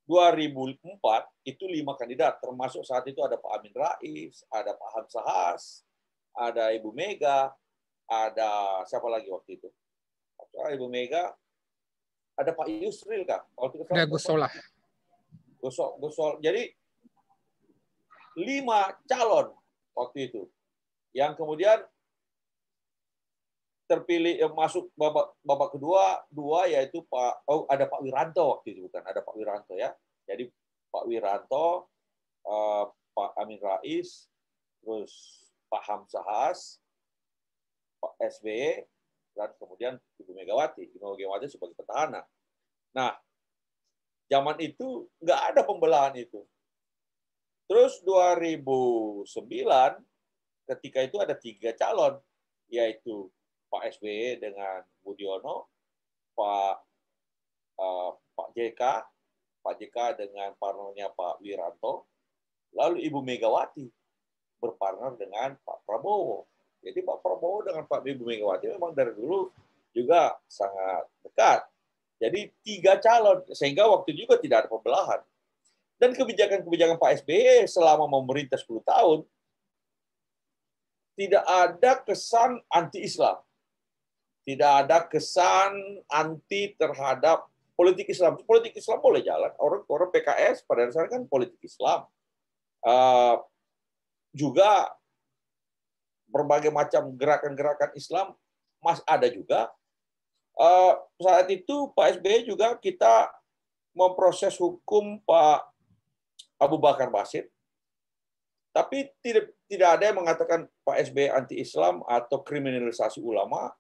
2004 itu 5 kandidat, termasuk saat itu ada Pak Amin Rais, ada Pak Hamzah Has, ada Ibu Mega, ada siapa lagi waktu itu? Ibu Mega, ada Pak Yusril kah? Ada Gus Solah. Gus Jadi 5 calon waktu itu, yang kemudian terpilih masuk babak kedua, 2 yaitu ada Pak Wiranto waktu itu, bukan ada Pak Wiranto ya. Jadi Pak Wiranto, Pak Amin Rais, terus Pak Hamzah Has, Pak SBY, dan kemudian Ibu Megawati sebagai petahana. Nah, zaman itu nggak ada pembelahan itu. Terus 2009, ketika itu ada 3 calon, yaitu Pak SBY dengan Budiono, Pak JK dengan partnernya Pak Wiranto, lalu Ibu Megawati berpartner dengan Pak Prabowo. Jadi Pak Prabowo dengan Ibu Megawati memang dari dulu juga sangat dekat. Jadi 3 calon, sehingga waktu juga tidak ada pembelahan. Dan kebijakan-kebijakan Pak SBY selama memerintah 10 tahun, tidak ada kesan anti-Islam. Tidak ada kesan anti terhadap politik Islam boleh jalan. Orang PKS pada dasarnya kan politik Islam. Juga berbagai macam gerakan-gerakan Islam ada juga. Saat itu Pak SBY juga kita memproses hukum Pak Abu Bakar Basir. Tapi tidak ada yang mengatakan Pak SBY anti-Islam atau kriminalisasi ulama,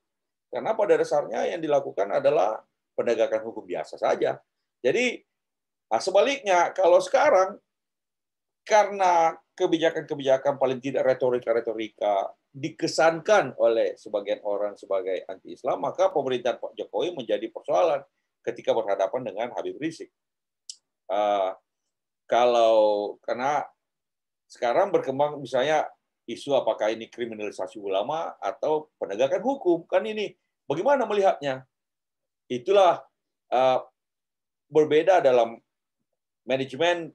karena pada dasarnya yang dilakukan adalah penegakan hukum biasa saja. Jadi sebaliknya, kalau sekarang karena kebijakan-kebijakan paling tidak retorika-retorika dikesankan oleh sebagian orang sebagai anti-Islam, maka pemerintahan Pak Jokowi menjadi persoalan ketika berhadapan dengan Habib Rizik. Karena sekarang berkembang misalnya isu apakah ini kriminalisasi ulama atau penegakan hukum, kan ini bagaimana melihatnya? Itulah berbeda dalam manajemen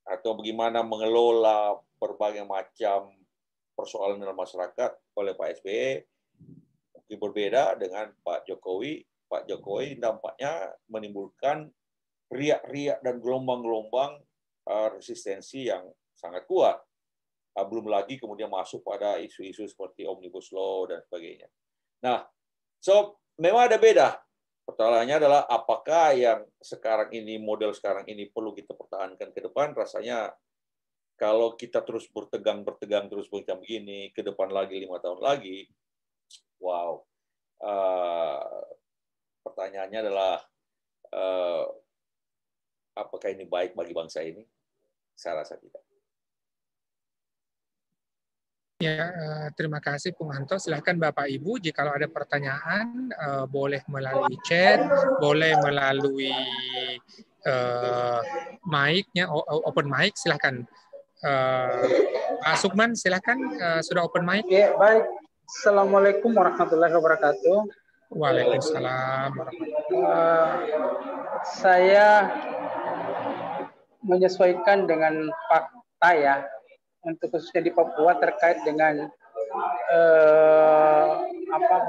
atau bagaimana mengelola berbagai macam persoalan dalam masyarakat oleh Pak SBY. Mungkin berbeda dengan Pak Jokowi. Pak Jokowi nampaknya menimbulkan riak-riak dan gelombang-gelombang resistensi yang sangat kuat. Belum lagi kemudian masuk pada isu-isu seperti Omnibus Law dan sebagainya. Nah, memang ada beda. Pertanyaannya adalah apakah yang sekarang ini, model sekarang ini perlu kita pertahankan ke depan? Rasanya kalau kita terus bertegang terus macam begini, ke depan lagi 5 tahun lagi, wow. Pertanyaannya adalah apakah ini baik bagi bangsa ini? Saya rasa tidak. Ya, terima kasih Bung Anto. Silakan Bapak Ibu, jika ada pertanyaan boleh melalui chat, boleh melalui mic-nya, open mic, silakan. Pak Sukman, silakan, sudah open mic. Ya, baik. Assalamualaikum warahmatullahi wabarakatuh. Waalaikumsalam warahmatullahi wabarakatuh. Saya menyesuaikan dengan fakta ya, untuk khususnya di Papua terkait dengan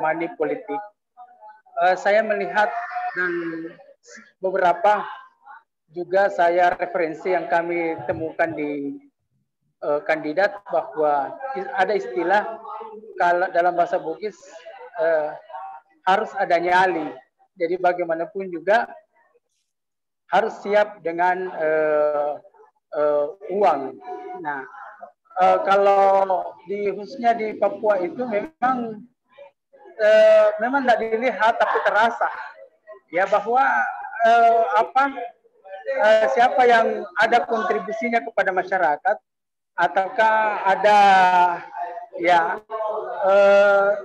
money politik. Saya melihat dan beberapa juga saya referensi yang kami temukan di kandidat bahwa ada istilah kalau dalam bahasa Bugis harus ada nyali. Jadi bagaimanapun juga harus siap dengan uang. Nah, kalau khususnya di Papua itu memang tidak dilihat tapi terasa ya bahwa siapa yang ada kontribusinya kepada masyarakat ataukah ada ya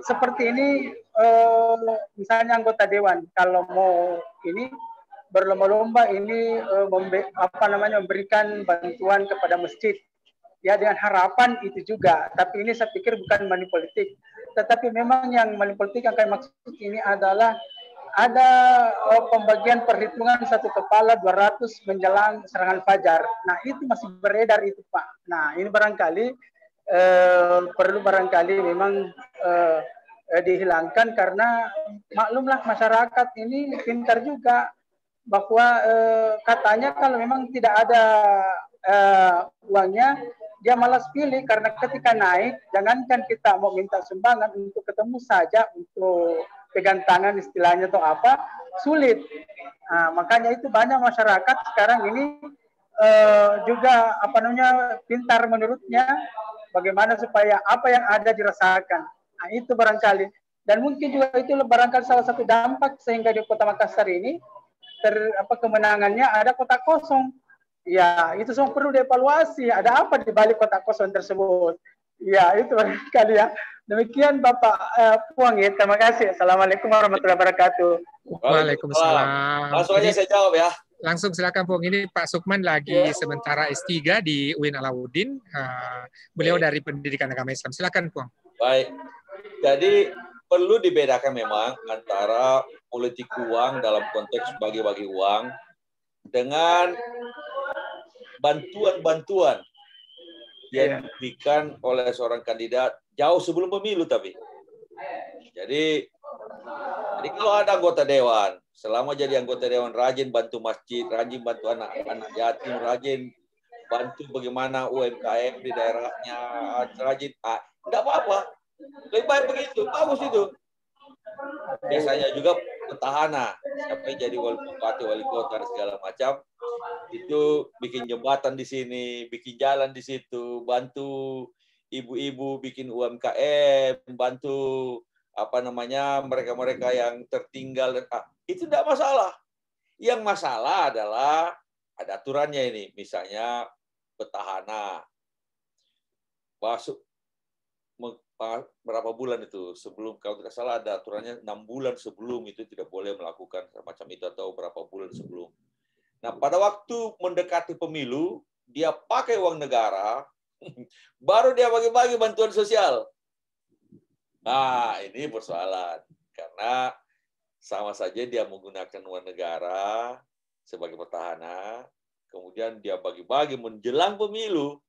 seperti ini misalnya anggota dewan kalau mau ini berlomba-lomba ini memberikan bantuan kepada masjid. Ya dengan harapan itu juga, tapi ini saya pikir bukan money politik. Tetapi memang yang money politik yang kami maksud ini adalah ada pembagian perhitungan satu kepala 200 menjelang serangan fajar. Nah itu masih beredar itu Pak. Nah ini barangkali perlu memang dihilangkan karena maklumlah masyarakat ini pintar juga bahwa katanya kalau memang tidak ada uangnya dia malas pilih karena ketika naik, jangankan kita mau minta sumbangan untuk ketemu saja, untuk pegang tangan istilahnya atau apa, sulit. Nah, makanya itu banyak masyarakat sekarang ini juga pintar menurutnya bagaimana supaya apa yang ada dirasakan. Nah, itu barangkali. Dan mungkin juga itu barangkali salah satu dampak sehingga di Kota Makassar ini kemenangannya ada kota kosong. Ya, itu semua perlu dievaluasi. Ada apa di balik kotak kosong tersebut? Ya, itu barangkali ya. Demikian Bapak Puang ya. Terima kasih. Assalamualaikum warahmatullahi wabarakatuh. Waalaikumsalam. Langsung aja saya jawab ya. Langsung silakan Puang. Ini Pak Sukman lagi sementara S3 di UIN Alauddin. Beliau dari Pendidikan Agama Islam. Silakan Puang. Baik. Jadi perlu dibedakan memang antara politik uang dalam konteks bagi-bagi uang dengan bantuan-bantuan yang diberikan oleh seorang kandidat jauh sebelum pemilu tapi. Jadi Jadi kalau ada anggota dewan, selama jadi anggota dewan rajin bantu masjid, rajin bantu anak-anak yatim, rajin bantu bagaimana UMKM di daerahnya, rajin, tidak apa-apa. Lebih baik begitu, bagus itu. Biasanya juga petahana, siapa yang jadi wali bupati, wali kota, dan segala macam, itu bikin jembatan di sini, bikin jalan di situ, bantu ibu-ibu bikin UMKM, bantu mereka-mereka yang tertinggal, itu tidak masalah. Yang masalah adalah ada aturannya ini, misalnya petahana masuk berapa bulan itu sebelum, kalau tidak salah ada aturannya 6 bulan sebelum itu tidak boleh melakukan semacam itu atau berapa bulan sebelum. Nah, pada waktu mendekati pemilu, dia pakai uang negara, baru dia bagi-bagi bantuan sosial. Nah, ini persoalan. Karena sama saja dia menggunakan uang negara sebagai petahana, kemudian dia bagi-bagi menjelang pemilu,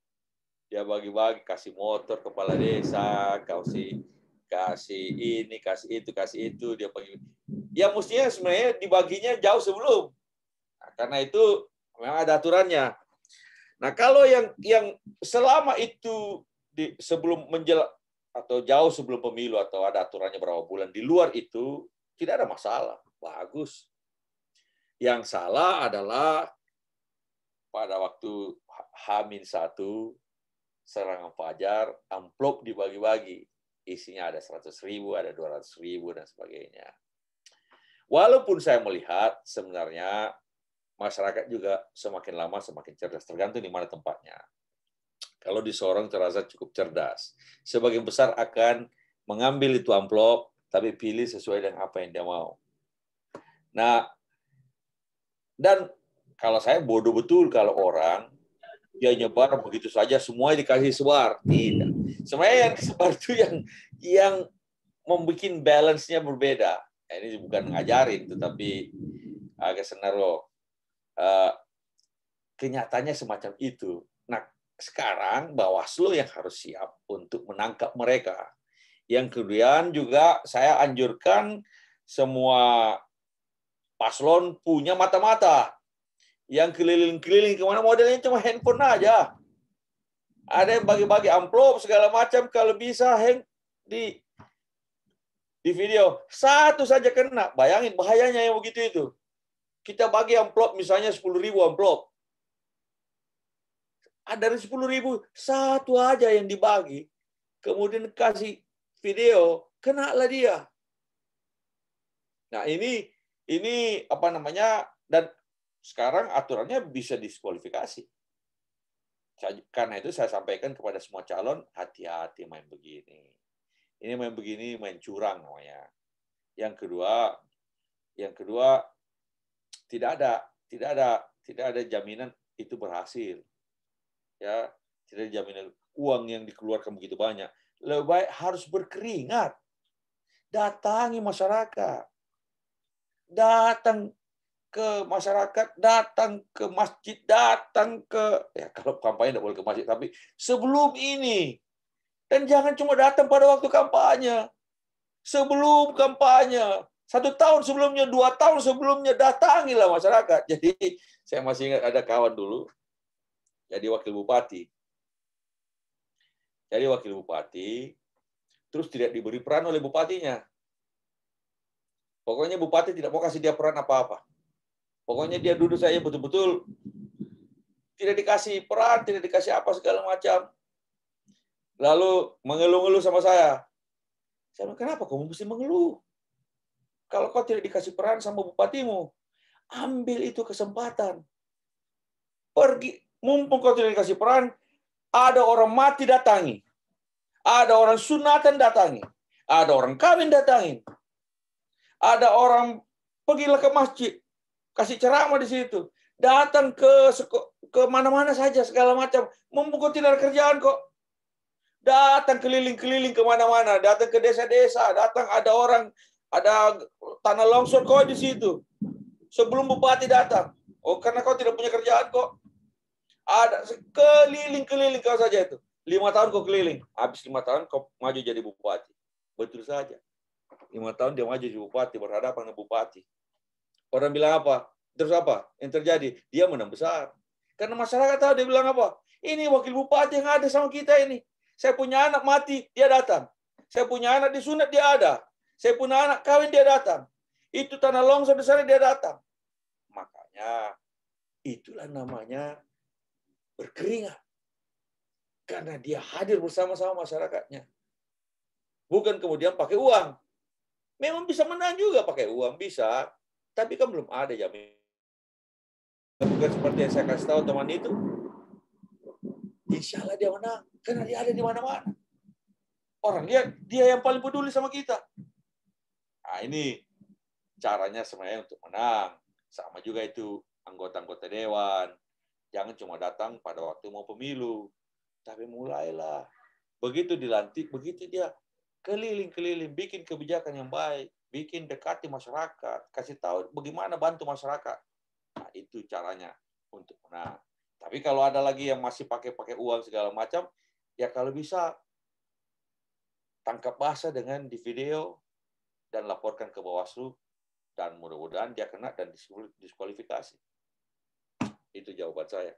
dia bagi-bagi, kasih motor kepala desa, kasih ini, kasih itu, dia bagi. Ya mestinya sebenarnya dibaginya jauh sebelum. Nah, karena itu memang ada aturannya. Nah, kalau yang selama itu sebelum menjelang atau jauh sebelum pemilu atau ada aturannya berapa bulan, di luar itu tidak ada masalah, bagus. Yang salah adalah pada waktu H-1 serangan fajar, amplop dibagi-bagi, isinya ada 100.000, ada 200.000 dan sebagainya. Walaupun saya melihat sebenarnya masyarakat juga semakin lama semakin cerdas, tergantung di mana tempatnya. Kalau di Sorong terasa cukup cerdas. Sebagian besar akan mengambil itu amplop, tapi pilih sesuai dengan apa yang dia mau. Nah, dan kalau saya bodoh betul kalau orang dia nyebar begitu saja semua dikasih sebar. Tidak. Sebenarnya yang disebar itu yang membuat balance-nya berbeda. Nah, ini bukan ngajarin, tetapi agak senaro. Kenyataannya semacam itu. Nah, sekarang Bawaslu yang harus siap untuk menangkap mereka. Yang kemudian juga saya anjurkan semua paslon punya mata-mata. Yang keliling-keliling kemana, modelnya cuma handphone aja. Ada yang bagi-bagi amplop segala macam, kalau bisa di video. Satu saja kena. Bayangin bahayanya yang begitu itu. Kita bagi amplop misalnya 10.000 amplop. Dari 10.000, satu aja yang dibagi. Kemudian kasih video, kenalah dia. Nah, ini dan sekarang aturannya bisa diskualifikasi. Karena itu saya sampaikan kepada semua calon, hati-hati main begini. Ini main begini, main curang namanya. Yang kedua tidak ada jaminan itu berhasil. Ya, tidak ada jaminan uang yang dikeluarkan begitu banyak. Lebih baik harus berkeringat. Datangi masyarakat. Datang ke masyarakat, datang ke masjid, datang ke, ya kalau kampanye tidak boleh ke masjid, tapi sebelum ini. Dan jangan cuma datang pada waktu kampanye. Sebelum kampanye. 1 tahun sebelumnya, 2 tahun sebelumnya, datangilah masyarakat. Jadi saya masih ingat ada kawan dulu, jadi wakil bupati. Terus tidak diberi peran oleh bupatinya. Pokoknya bupati tidak mau kasih dia peran apa-apa. Pokoknya dia duduk saya betul-betul tidak dikasih peran, tidak dikasih apa segala macam. Lalu mengeluh-ngeluh sama saya. Saya bilang, kenapa kamu mesti mengeluh? Kalau kau tidak dikasih peran sama bupatimu, ambil itu kesempatan. Pergi, mumpung kau tidak dikasih peran, ada orang mati datangi. Ada orang sunatan datangi. Ada orang kawin datangi. Ada orang pergilah ke masjid. Kasih ceramah di situ. Datang ke mana-mana saja segala macam. Mumpung kau tidak ada kerjaan kok. Datang keliling-keliling ke mana-mana. Datang ke desa-desa. Datang ada orang, ada tanah longsor kau di situ. Sebelum bupati datang. Oh, karena kau tidak punya kerjaan kok. Ada keliling-keliling kau saja itu. 5 tahun kau keliling. Habis 5 tahun kau maju jadi bupati. Betul saja. 5 tahun dia maju jadi bupati, berhadapan dengan bupati. Orang bilang apa? Terus apa yang terjadi? Dia menang besar. Karena masyarakat tahu, dia bilang apa? Ini wakil bupati yang ada sama kita ini. Saya punya anak mati, dia datang. Saya punya anak disunat, dia ada. Saya punya anak kawin, dia datang. Itu tanah longsor besar, dia datang. Makanya itulah namanya berkeringat. Karena dia hadir bersama-sama masyarakatnya. Bukan kemudian pakai uang. Memang bisa menang juga pakai uang, bisa. Tapi kan belum ada jaminan. Bukan seperti yang saya kasih tahu teman itu. Insya Allah dia menang. Karena dia ada di mana-mana. Orang lihat, dia yang paling peduli sama kita. Nah, ini caranya sebenarnya untuk menang. Sama juga itu anggota-anggota dewan. Jangan cuma datang pada waktu mau pemilu. Tapi mulailah. Begitu dilantik, begitu dia keliling-keliling, bikin kebijakan yang baik, bikin dekati masyarakat, kasih tahu bagaimana bantu masyarakat. Nah, itu caranya untuk menang. Tapi kalau ada lagi yang masih pakai uang segala macam, ya kalau bisa tangkap basah dengan di video dan laporkan ke Bawaslu, dan mudah-mudahan dia kena dan diskualifikasi. Itu jawaban saya.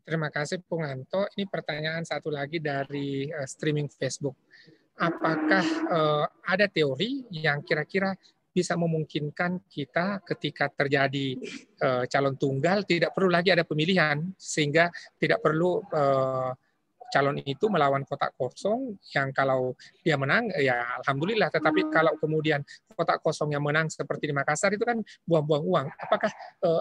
Terima kasih, Bung Anto. Ini pertanyaan satu lagi dari streaming Facebook. Apakah ada teori yang kira-kira bisa memungkinkan kita ketika terjadi calon tunggal tidak perlu lagi ada pemilihan, sehingga tidak perlu calon itu melawan kotak kosong yang kalau dia menang ya alhamdulillah, tetapi kalau kemudian kotak kosong yang menang seperti di Makassar itu kan buang-buang uang. Apakah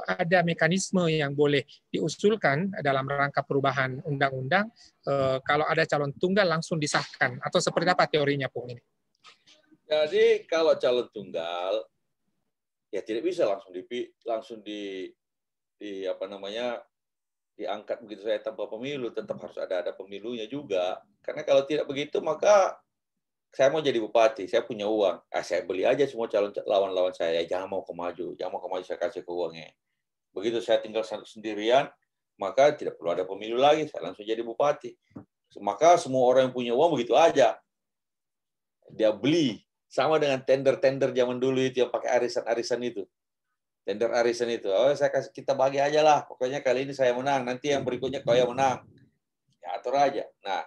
ada mekanisme yang boleh diusulkan dalam rangka perubahan undang-undang kalau ada calon tunggal langsung disahkan, atau seperti apa teorinya, Pung, ini? Jadi kalau calon tunggal ya tidak bisa langsung diangkat begitu saja tanpa pemilu, tetap harus ada pemilunya juga. Karena kalau tidak begitu maka saya mau jadi bupati, saya punya uang, saya beli aja semua calon lawan-lawan saya, jangan mau maju saya kasih ke uangnya. Begitu saya tinggal sendirian, maka tidak perlu ada pemilu lagi, saya langsung jadi bupati. Maka semua orang yang punya uang begitu aja, dia beli. Sama dengan tender-tender zaman dulu itu yang pakai arisan-arisan itu. Tender arisan itu, kita bagi aja lah. Pokoknya kali ini saya menang, nanti yang berikutnya kau yang menang. Ya atur aja. Nah,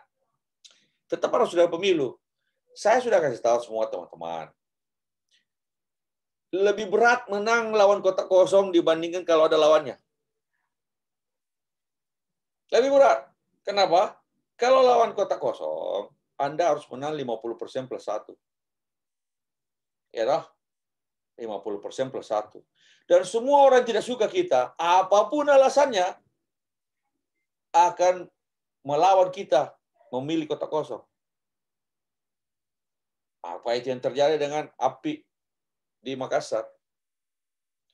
tetap harus sudah pemilu. Saya sudah kasih tahu semua teman-teman. Lebih berat menang lawan kotak kosong dibandingkan kalau ada lawannya. Lebih berat. Kenapa? Kalau lawan kotak kosong, Anda harus menang 50% plus 1. Ya toh? 50% plus 1. Dan semua orang tidak suka kita, apapun alasannya, akan melawan kita memilih kotak kosong. Apa itu yang terjadi dengan API di Makassar?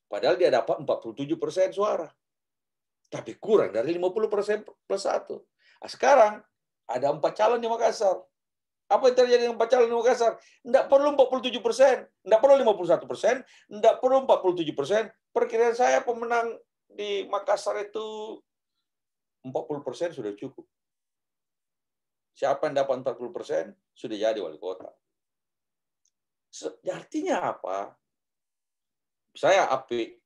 Padahal dia dapat 47% suara. Tapi kurang dari 50% plus 1. Nah, sekarang ada 4 calon di Makassar. Apa yang terjadi dengan 4 calon di Makassar? Tidak perlu 47%, tidak perlu 51%, tidak perlu 47%. Perkiraan saya pemenang di Makassar itu 40% sudah cukup. Siapa yang dapat 40% sudah jadi wali kota. Artinya apa? Saya API.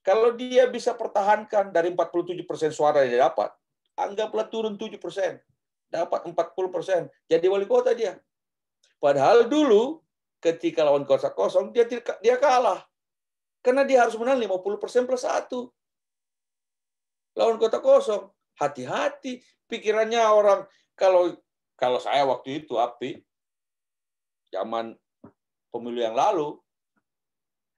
Kalau dia bisa pertahankan dari 47% suara yang dia dapat, anggaplah turun 7%. Dapat 40%, jadi wali kota dia. Padahal dulu ketika lawan kotak kosong dia kalah. Karena dia harus menang 50% plus 1. Lawan kotak kosong. Hati-hati pikirannya orang. Kalau saya waktu itu API zaman pemilu yang lalu,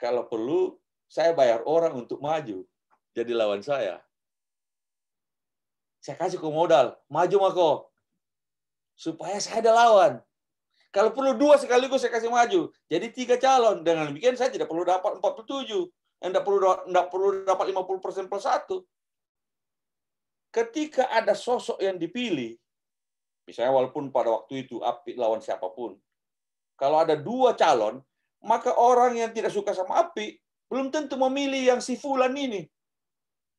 kalau perlu saya bayar orang untuk maju jadi lawan saya. Saya kasih ke modal, maju mako. Supaya saya ada lawan. Kalau perlu 2 sekaligus saya kasih maju. Jadi 3 calon. Dengan demikian saya tidak perlu dapat 47. Tidak perlu dapat 50% plus 1. Ketika ada sosok yang dipilih, misalnya walaupun pada waktu itu API lawan siapapun, kalau ada 2 calon, maka orang yang tidak suka sama API belum tentu memilih yang si fulan ini.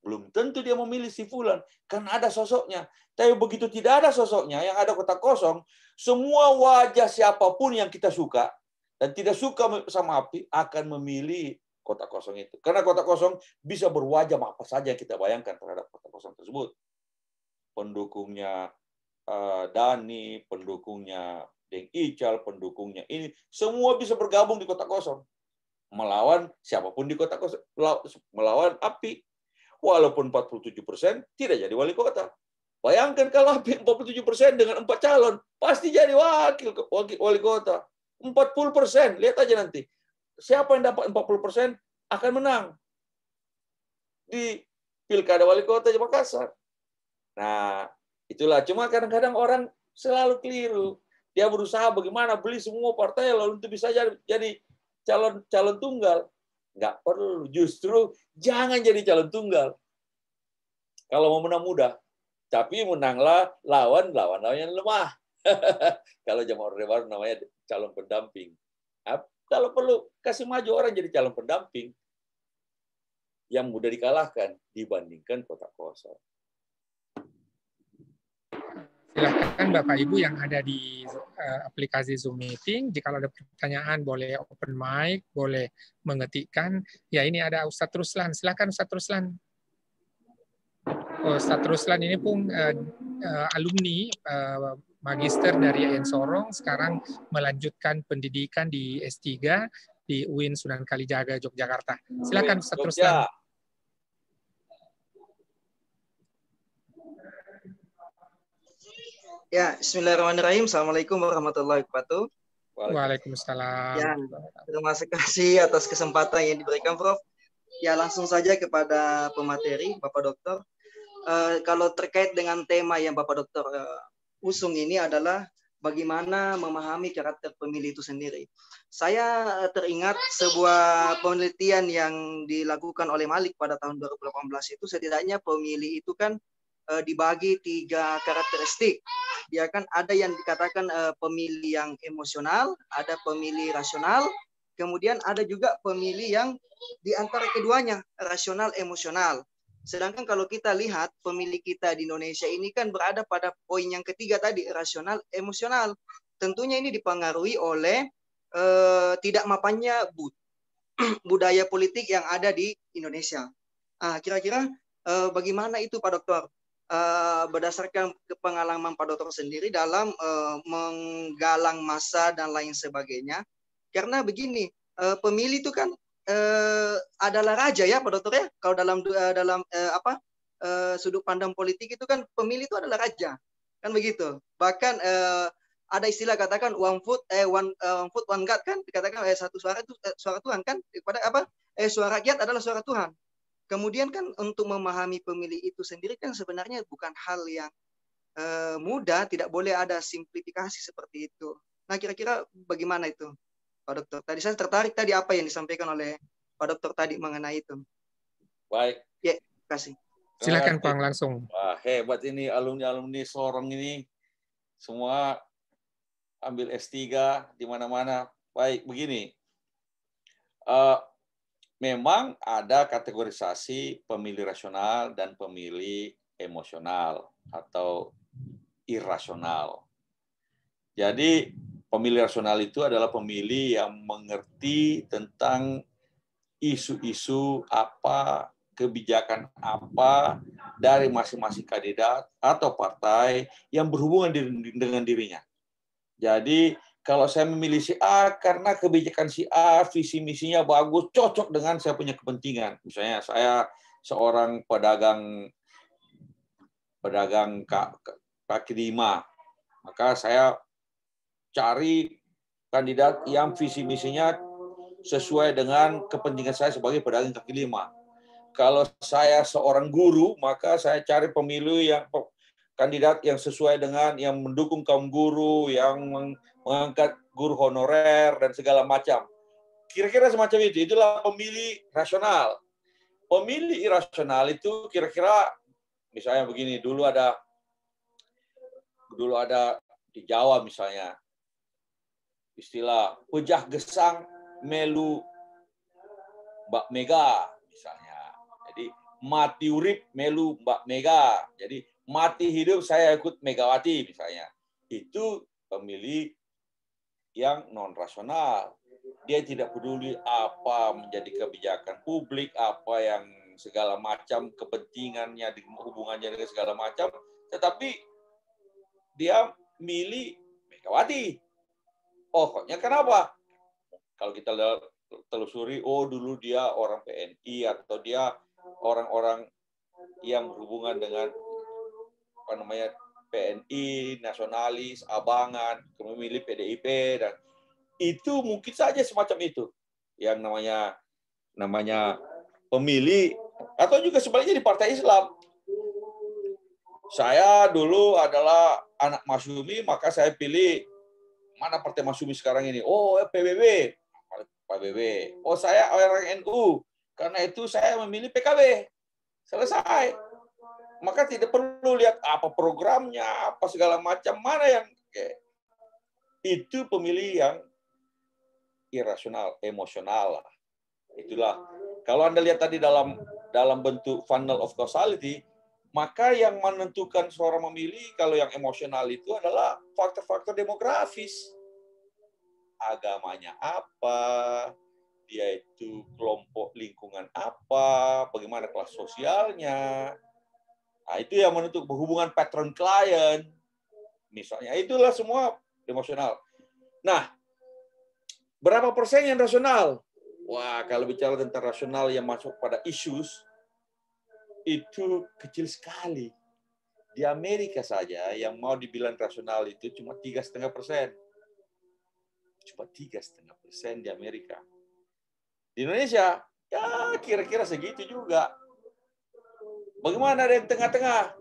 belum tentu dia memilih si fulan karena ada sosoknya. Tapi begitu tidak ada sosoknya, yang ada kotak kosong, semua wajah siapapun yang kita suka dan tidak suka sama Api akan memilih kotak kosong itu. Karena kotak kosong bisa berwajah apa saja yang kita bayangkan terhadap kotak kosong tersebut. Pendukungnya Dani, pendukungnya Deng Ical, pendukungnya ini, semua bisa bergabung di kotak kosong. Melawan siapapun di kotak kosong, melawan Api. Walaupun 47% tidak jadi wali kota. Bayangkan kalau Api 47% dengan 4 calon, pasti jadi wali kota. 40%, lihat aja nanti. Siapa yang dapat 40% akan menang di Pilkada Wali Kota di Makassar. Nah, itulah. Cuma kadang-kadang orang selalu keliru. Dia berusaha bagaimana beli semua partai lalu itu bisa jadi calon tunggal. Nggak perlu. Justru jangan jadi calon tunggal. Kalau mau menang mudah. Tapi menanglah lawan yang lemah. Kalau zaman Orde Baru namanya calon pendamping. Kalau perlu, kasih maju orang jadi calon pendamping yang mudah dikalahkan dibandingkan kotak kosong. Silakan Bapak Ibu yang ada di aplikasi Zoom Meeting, jika ada pertanyaan boleh open mic, boleh mengetikkan. Ya, ini ada Ustadz Ruslan. Silakan Ustadz Ruslan. Ustadz Ruslan ini pun alumni magister dari IAIN Sorong, sekarang melanjutkan pendidikan di S3 di UIN Sunan Kalijaga, Yogyakarta. Silakan Ustadz Ruslan. Ya, bismillahirrahmanirrahim. Assalamualaikum warahmatullahi wabarakatuh. Waalaikumsalam. Ya, terima kasih atas kesempatan yang diberikan, Prof. Ya, langsung saja kepada pemateri, Bapak Dokter. Kalau terkait dengan tema yang Bapak Dokter usung ini adalah bagaimana memahami karakter pemilih itu sendiri. Saya teringat sebuah penelitian yang dilakukan oleh Malik pada tahun 2018 itu, setidaknya pemilih itu kan dibagi 3 karakteristik. Ya kan, ada yang dikatakan pemilih yang emosional, ada pemilih rasional, kemudian ada juga pemilih yang di antara keduanya, rasional emosional. Sedangkan kalau kita lihat pemilih kita di Indonesia ini kan berada pada poin yang ketiga tadi, rasional emosional. Tentunya ini dipengaruhi oleh tidak mapannya budaya politik yang ada di Indonesia. Kira-kira bagaimana itu Pak Dokter? Berdasarkan pengalaman Pak Dokter sendiri dalam menggalang massa dan lain sebagainya. Karena begini, pemilih itu kan adalah raja ya Pak Dokter ya. Kalau dalam sudut pandang politik itu kan pemilih itu adalah raja. Kan begitu. Bahkan ada istilah katakan one foot one God kan, dikatakan satu suara itu suara Tuhan kan, pada suara rakyat adalah suara Tuhan. Kemudian kan untuk memahami pemilih itu sendiri kan sebenarnya bukan hal yang mudah, tidak boleh ada simplifikasi seperti itu. Nah, kira-kira bagaimana itu, Pak Dokter? Tadi saya tertarik tadi apa yang disampaikan oleh Pak Dokter tadi mengenai itu. Baik. Ya, terima kasih. Silakan Bang langsung. Wah, hebat ini alumni Sorong ini. Semua ambil S3 di mana-mana. Baik, begini. Memang ada kategorisasi pemilih rasional dan pemilih emosional atau irasional. Jadi pemilih rasional itu adalah pemilih yang mengerti tentang isu-isu apa, kebijakan apa dari masing-masing kandidat atau partai yang berhubungan dengan dirinya. Jadi kalau saya memilih si A karena kebijakan si A, visi misinya bagus, cocok dengan saya punya kepentingan. Misalnya saya seorang pedagang kaki lima, maka saya cari kandidat yang visi misinya sesuai dengan kepentingan saya sebagai pedagang kaki lima. Kalau saya seorang guru, maka saya cari kandidat yang sesuai dengan yang mendukung kaum guru, yang mengangkat guru honorer dan segala macam. Kira-kira semacam itu. Itulah pemilih rasional. Pemilih irasional itu kira-kira misalnya begini, dulu ada di Jawa misalnya istilah pejah gesang melu Mbak Mega misalnya. Jadi mati urip melu Mbak Mega. Jadi mati hidup saya ikut Megawati misalnya. Itu pemilih yang non rasional. Dia tidak peduli apa menjadi kebijakan publik, apa yang segala macam kepentingannya, hubungannya dengan segala macam, tetapi dia milih Megawati. Pokoknya kenapa? Kalau kita telusuri, oh dulu dia orang PNI atau dia orang-orang yang berhubungan dengan apa namanya PNI, nasionalis, abangan, memilih PDIP, dan itu mungkin saja semacam itu yang namanya pemilih, atau juga sebaliknya di Partai Islam. Saya dulu adalah anak Masyumi, maka saya pilih mana Partai Masyumi sekarang ini. Oh, PBB. PBB. Oh, saya orang NU. Karena itu saya memilih PKB. Selesai. Maka tidak perlu lihat apa programnya, apa segala macam, mana yang itu pemilih yang irasional, emosional. Itulah. Kalau Anda lihat tadi dalam bentuk funnel of causality, maka yang menentukan seorang memilih kalau yang emosional itu adalah faktor-faktor demografis. Agamanya apa, dia itu kelompok lingkungan apa, bagaimana kelas sosialnya. Nah, itu yang menentukan hubungan patron klien. Misalnya, itulah semua emosional. Nah, berapa persen yang rasional? Wah, kalau bicara tentang rasional yang masuk pada issues, itu kecil sekali. Di Amerika saja yang mau dibilang rasional itu cuma 3,5%. Cuma 3,5% di Amerika. Di Indonesia, ya kira-kira segitu juga. Bagaimana ada yang tengah-tengah?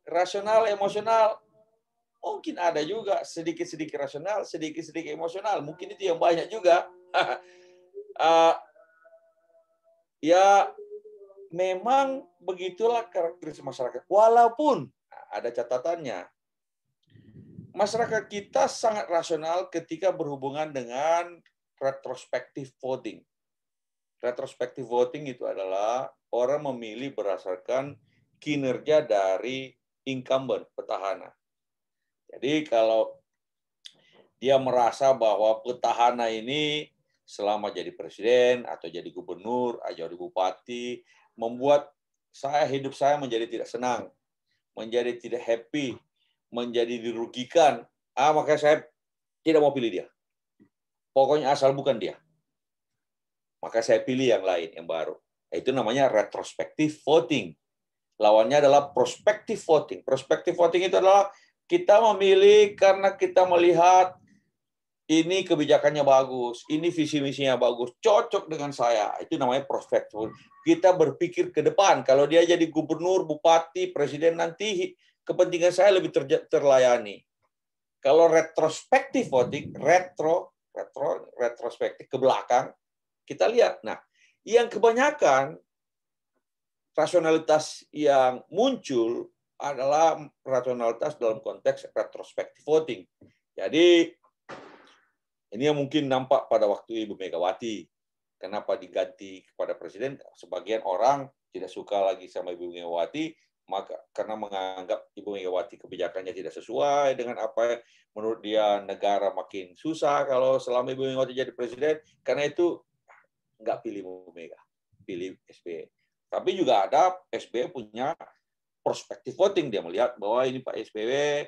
Rasional, emosional? Mungkin ada juga sedikit-sedikit rasional, sedikit-sedikit emosional. Mungkin itu yang banyak juga. Ya, memang begitulah karakteristik masyarakat. Walaupun ada catatannya, masyarakat kita sangat rasional ketika berhubungan dengan retrospective voting. Retrospective voting itu adalah orang memilih berdasarkan kinerja dari incumbent, petahana. Jadi kalau dia merasa bahwa petahana ini selama jadi presiden atau jadi gubernur atau jadi bupati membuat hidup saya menjadi tidak senang, menjadi tidak happy, menjadi dirugikan, maka saya tidak mau pilih dia. Pokoknya asal bukan dia. Maka saya pilih yang lain, yang baru. Itu namanya retrospective voting. Lawannya adalah prospective voting. Prospective voting itu adalah kita memilih karena kita melihat ini kebijakannya bagus, ini visi-misinya bagus, cocok dengan saya. Itu namanya prospective. Kita berpikir ke depan. Kalau dia jadi gubernur, bupati, presiden, nanti kepentingan saya lebih terlayani. Kalau retrospective voting, retrospektif ke belakang, kita lihat. Nah, yang kebanyakan rasionalitas yang muncul adalah rasionalitas dalam konteks retrospective voting. Jadi, ini yang mungkin nampak pada waktu Ibu Megawati. Kenapa diganti kepada presiden? Sebagian orang tidak suka lagi sama Ibu Megawati, maka karena menganggap Ibu Megawati kebijakannya tidak sesuai dengan apa menurut dia negara makin susah kalau selama Ibu Megawati jadi presiden. Karena itu nggak pilih Ibu Mega, pilih SBY. Tapi juga ada SBY punya prospective voting, dia melihat bahwa ini Pak SBY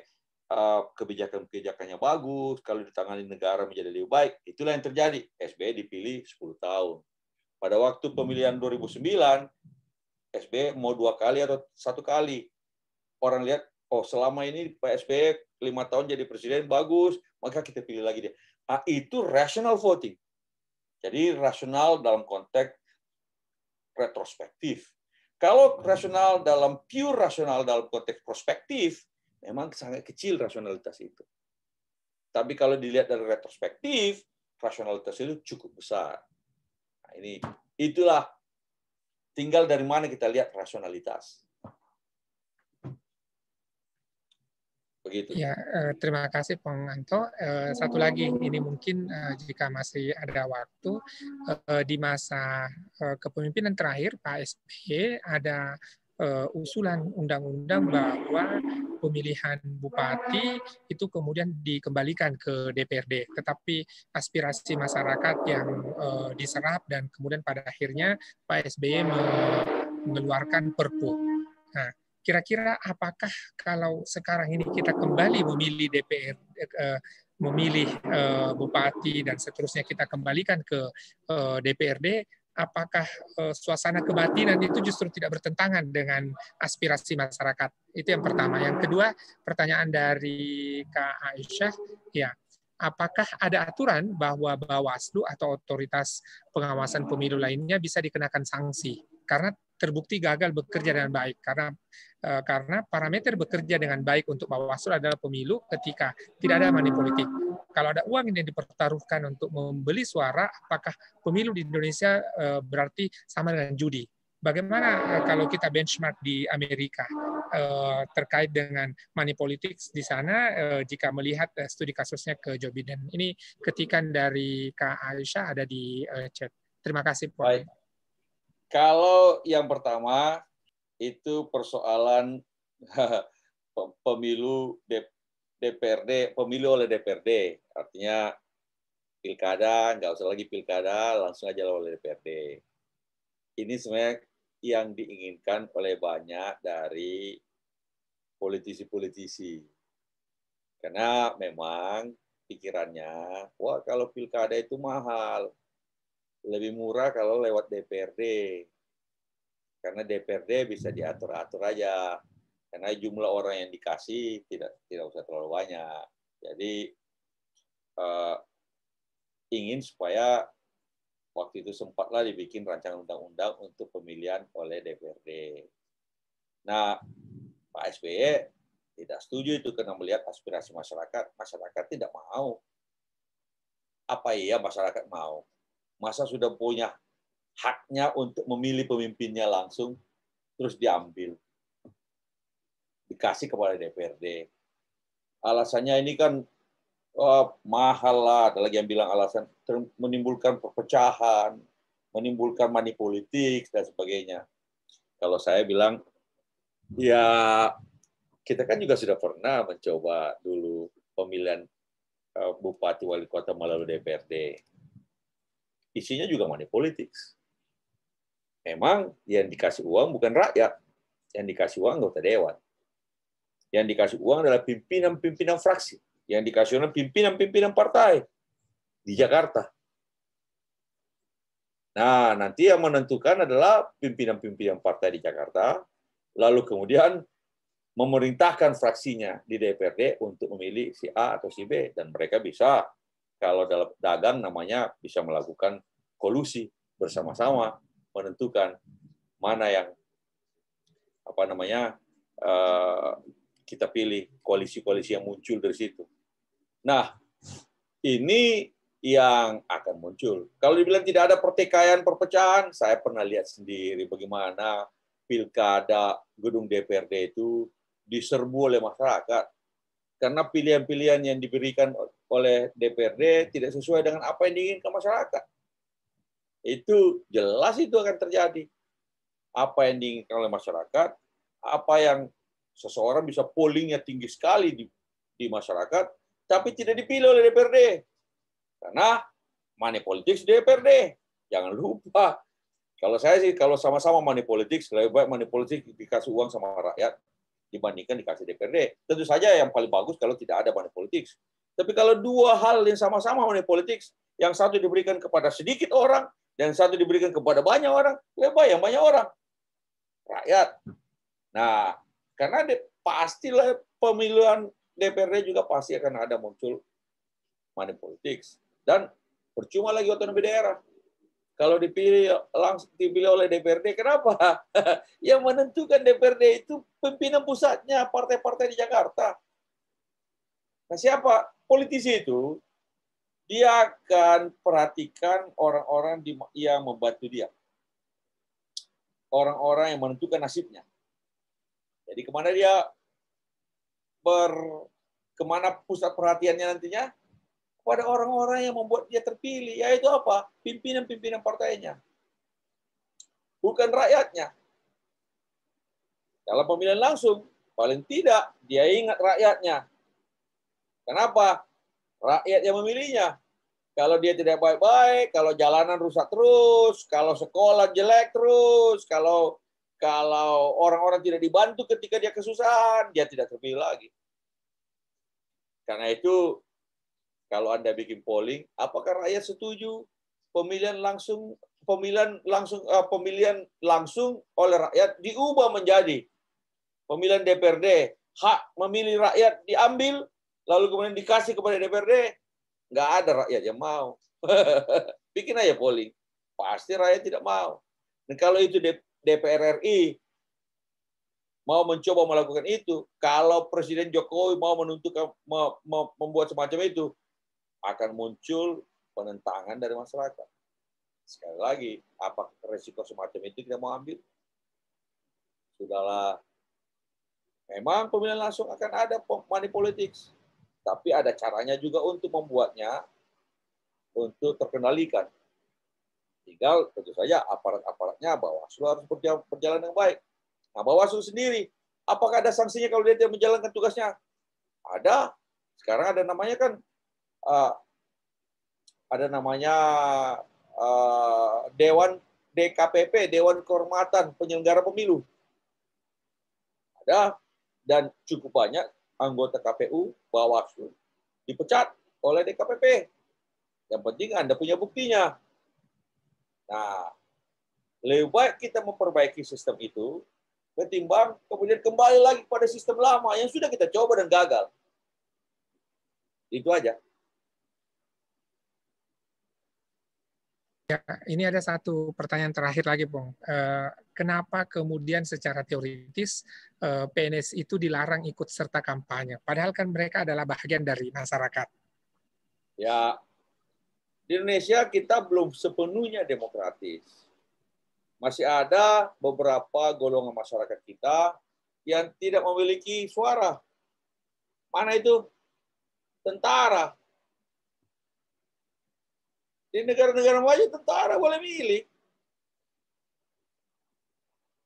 kebijakan-kebijakannya bagus, kalau ditangani negara menjadi lebih baik. Itulah yang terjadi. SBY dipilih 10 tahun. Pada waktu pemilihan 2009, SBY mau 2 kali atau 1 kali. Orang lihat, oh selama ini Pak SBY 5 tahun jadi presiden, bagus, maka kita pilih lagi dia. Itu rational voting. Jadi rasional dalam konteks retrospektif. Kalau rasional pure rasional dalam konteks prospektif, memang sangat kecil rasionalitas itu. Tapi kalau dilihat dari retrospektif, rasionalitas itu cukup besar. Nah, itulah tinggal dari mana kita lihat rasionalitas. Begitu. Ya, terima kasih Pong Anto. Satu lagi, ini mungkin jika masih ada waktu, di masa kepemimpinan terakhir Pak SBY ada usulan undang-undang bahwa pemilihan bupati itu kemudian dikembalikan ke DPRD, tetapi aspirasi masyarakat yang diserap dan kemudian pada akhirnya Pak SBY mengeluarkan Perpu. Nah, kira-kira apakah kalau sekarang ini kita kembali memilih DPR, memilih bupati dan seterusnya kita kembalikan ke DPRD, apakah suasana kebatinan itu justru tidak bertentangan dengan aspirasi masyarakat? Itu yang pertama. Yang kedua, pertanyaan dari Kak Aisyah, ya, apakah ada aturan bahwa Bawaslu atau otoritas pengawasan pemilu lainnya bisa dikenakan sanksi karena terbukti gagal bekerja dengan baik, karena parameter bekerja dengan baik untuk Bawaslu adalah pemilu ketika tidak ada money politik. Kalau ada uang yang dipertaruhkan untuk membeli suara, apakah pemilu di Indonesia berarti sama dengan judi? Bagaimana kalau kita benchmark di Amerika terkait dengan money politics di sana, jika melihat studi kasusnya ke Joe Biden? Ini ketikan dari Kak Aisyah ada di chat. Terima kasih, Pak. Baik. Kalau yang pertama itu persoalan pemilu DPRD, pemilu oleh DPRD, artinya pilkada, nggak usah lagi pilkada, langsung aja oleh DPRD. Ini sebenarnya yang diinginkan oleh banyak dari politisi-politisi. Karena memang pikirannya, wah kalau pilkada itu mahal, lebih murah kalau lewat DPRD. Karena DPRD bisa diatur-atur aja. Karena jumlah orang yang dikasih tidak usah terlalu banyak. Jadi ingin supaya waktu itu sempatlah dibikin rancangan undang-undang untuk pemilihan oleh DPRD. Nah, Pak SBY tidak setuju itu karena melihat aspirasi masyarakat. Masyarakat tidak mau. Apa iya masyarakat mau? Masa sudah punya haknya untuk memilih pemimpinnya langsung, terus diambil. Dikasih kepada DPRD. Alasannya ini kan mahal lah, ada lagi yang bilang alasan menimbulkan perpecahan, menimbulkan money politik, dan sebagainya. Kalau saya bilang, ya kita kan juga sudah pernah mencoba dulu pemilihan bupati wali kota melalui DPRD. Isinya juga money politics. Memang yang dikasih uang bukan rakyat, yang dikasih uang anggota dewan. Yang dikasih uang adalah pimpinan-pimpinan fraksi, yang dikasih uang pimpinan-pimpinan partai di Jakarta. Nah, nanti yang menentukan adalah pimpinan-pimpinan partai di Jakarta, lalu kemudian memerintahkan fraksinya di DPRD untuk memilih si A atau si B, dan mereka bisa, kalau dalam dagang namanya bisa melakukan kolusi bersama-sama, menentukan mana yang kita pilih, koalisi-koalisi yang muncul dari situ. Nah, ini yang akan muncul. Kalau dibilang tidak ada pertikaian, perpecahan, saya pernah lihat sendiri bagaimana pilkada gedung DPRD itu diserbu oleh masyarakat. Karena pilihan-pilihan yang diberikan oleh DPRD tidak sesuai dengan apa yang diinginkan masyarakat. Itu jelas itu akan terjadi. Apa yang diinginkan oleh masyarakat, apa yang seseorang bisa pollingnya tinggi sekali di masyarakat, tapi tidak dipilih oleh DPRD. Karena money politics di DPRD. Jangan lupa. Kalau saya sih, kalau sama-sama money politics, lebih baik money politics dikasih uang sama rakyat dibandingkan dikasih DPRD. Tentu saja yang paling bagus kalau tidak ada money politics. Tapi kalau dua hal yang sama-sama money politics, yang satu diberikan kepada sedikit orang, dan satu diberikan kepada banyak orang, lebih baik yang banyak orang. Rakyat. Nah, karena pastilah pemilihan DPRD juga pasti akan ada muncul money politics. Dan percuma lagi otonomi daerah. Kalau langsung dipilih oleh DPRD, kenapa? Yang menentukan DPRD itu pimpinan pusatnya, partai-partai di Jakarta. Nah, siapa? Politisi itu, dia akan perhatikan orang-orang yang membantu dia. Orang-orang yang menentukan nasibnya. Jadi kemana dia kemana pusat perhatiannya nantinya? Pada orang-orang yang membuat dia terpilih, yaitu apa? Pimpinan-pimpinan partainya. Bukan rakyatnya. Dalam pemilihan langsung, paling tidak dia ingat rakyatnya. Kenapa? Rakyat yang memilihnya. Kalau dia tidak baik-baik, kalau jalanan rusak terus, kalau sekolah jelek terus, kalau orang-orang tidak dibantu ketika dia kesusahan, dia tidak terpilih lagi. Karena itu, kalau Anda bikin polling, apakah rakyat setuju pemilihan langsung oleh rakyat diubah menjadi pemilihan DPRD, hak memilih rakyat diambil, lalu kemudian dikasih kepada DPRD? Nggak ada rakyat yang mau. Bikin aja polling. Pasti rakyat tidak mau. Dan kalau itu DPR RI mau mencoba melakukan itu, kalau Presiden Jokowi mau membuat semacam itu, akan muncul penentangan dari masyarakat. Sekali lagi, apa resiko semacam itu kita mau ambil? Sudahlah. Memang pemilihan langsung akan ada money politics, tapi ada caranya juga untuk membuatnya untuk terkendalikan. Tinggal tentu saja aparat-aparatnya Bawaslu harus berjalan yang baik. Nah, Bawaslu sendiri, apakah ada sanksinya kalau dia tidak menjalankan tugasnya? Ada. Sekarang ada namanya kan Dewan DKPP, Dewan Kehormatan Penyelenggara Pemilu. Ada, dan cukup banyak anggota KPU, Bawaslu dipecat oleh DKPP. Yang penting Anda punya buktinya. Nah, lebih baik kita memperbaiki sistem itu ketimbang kemudian kembali lagi pada sistem lama yang sudah kita coba dan gagal. Itu aja. Ya, ini ada satu pertanyaan terakhir lagi, Bung. Kenapa kemudian secara teoritis PNS itu dilarang ikut serta kampanye? Padahal kan mereka adalah bagian dari masyarakat. Ya, di Indonesia kita belum sepenuhnya demokratis. Masih ada beberapa golongan masyarakat kita yang tidak memiliki suara. Mana itu? Tentara. Di negara-negara maju tentara boleh milih.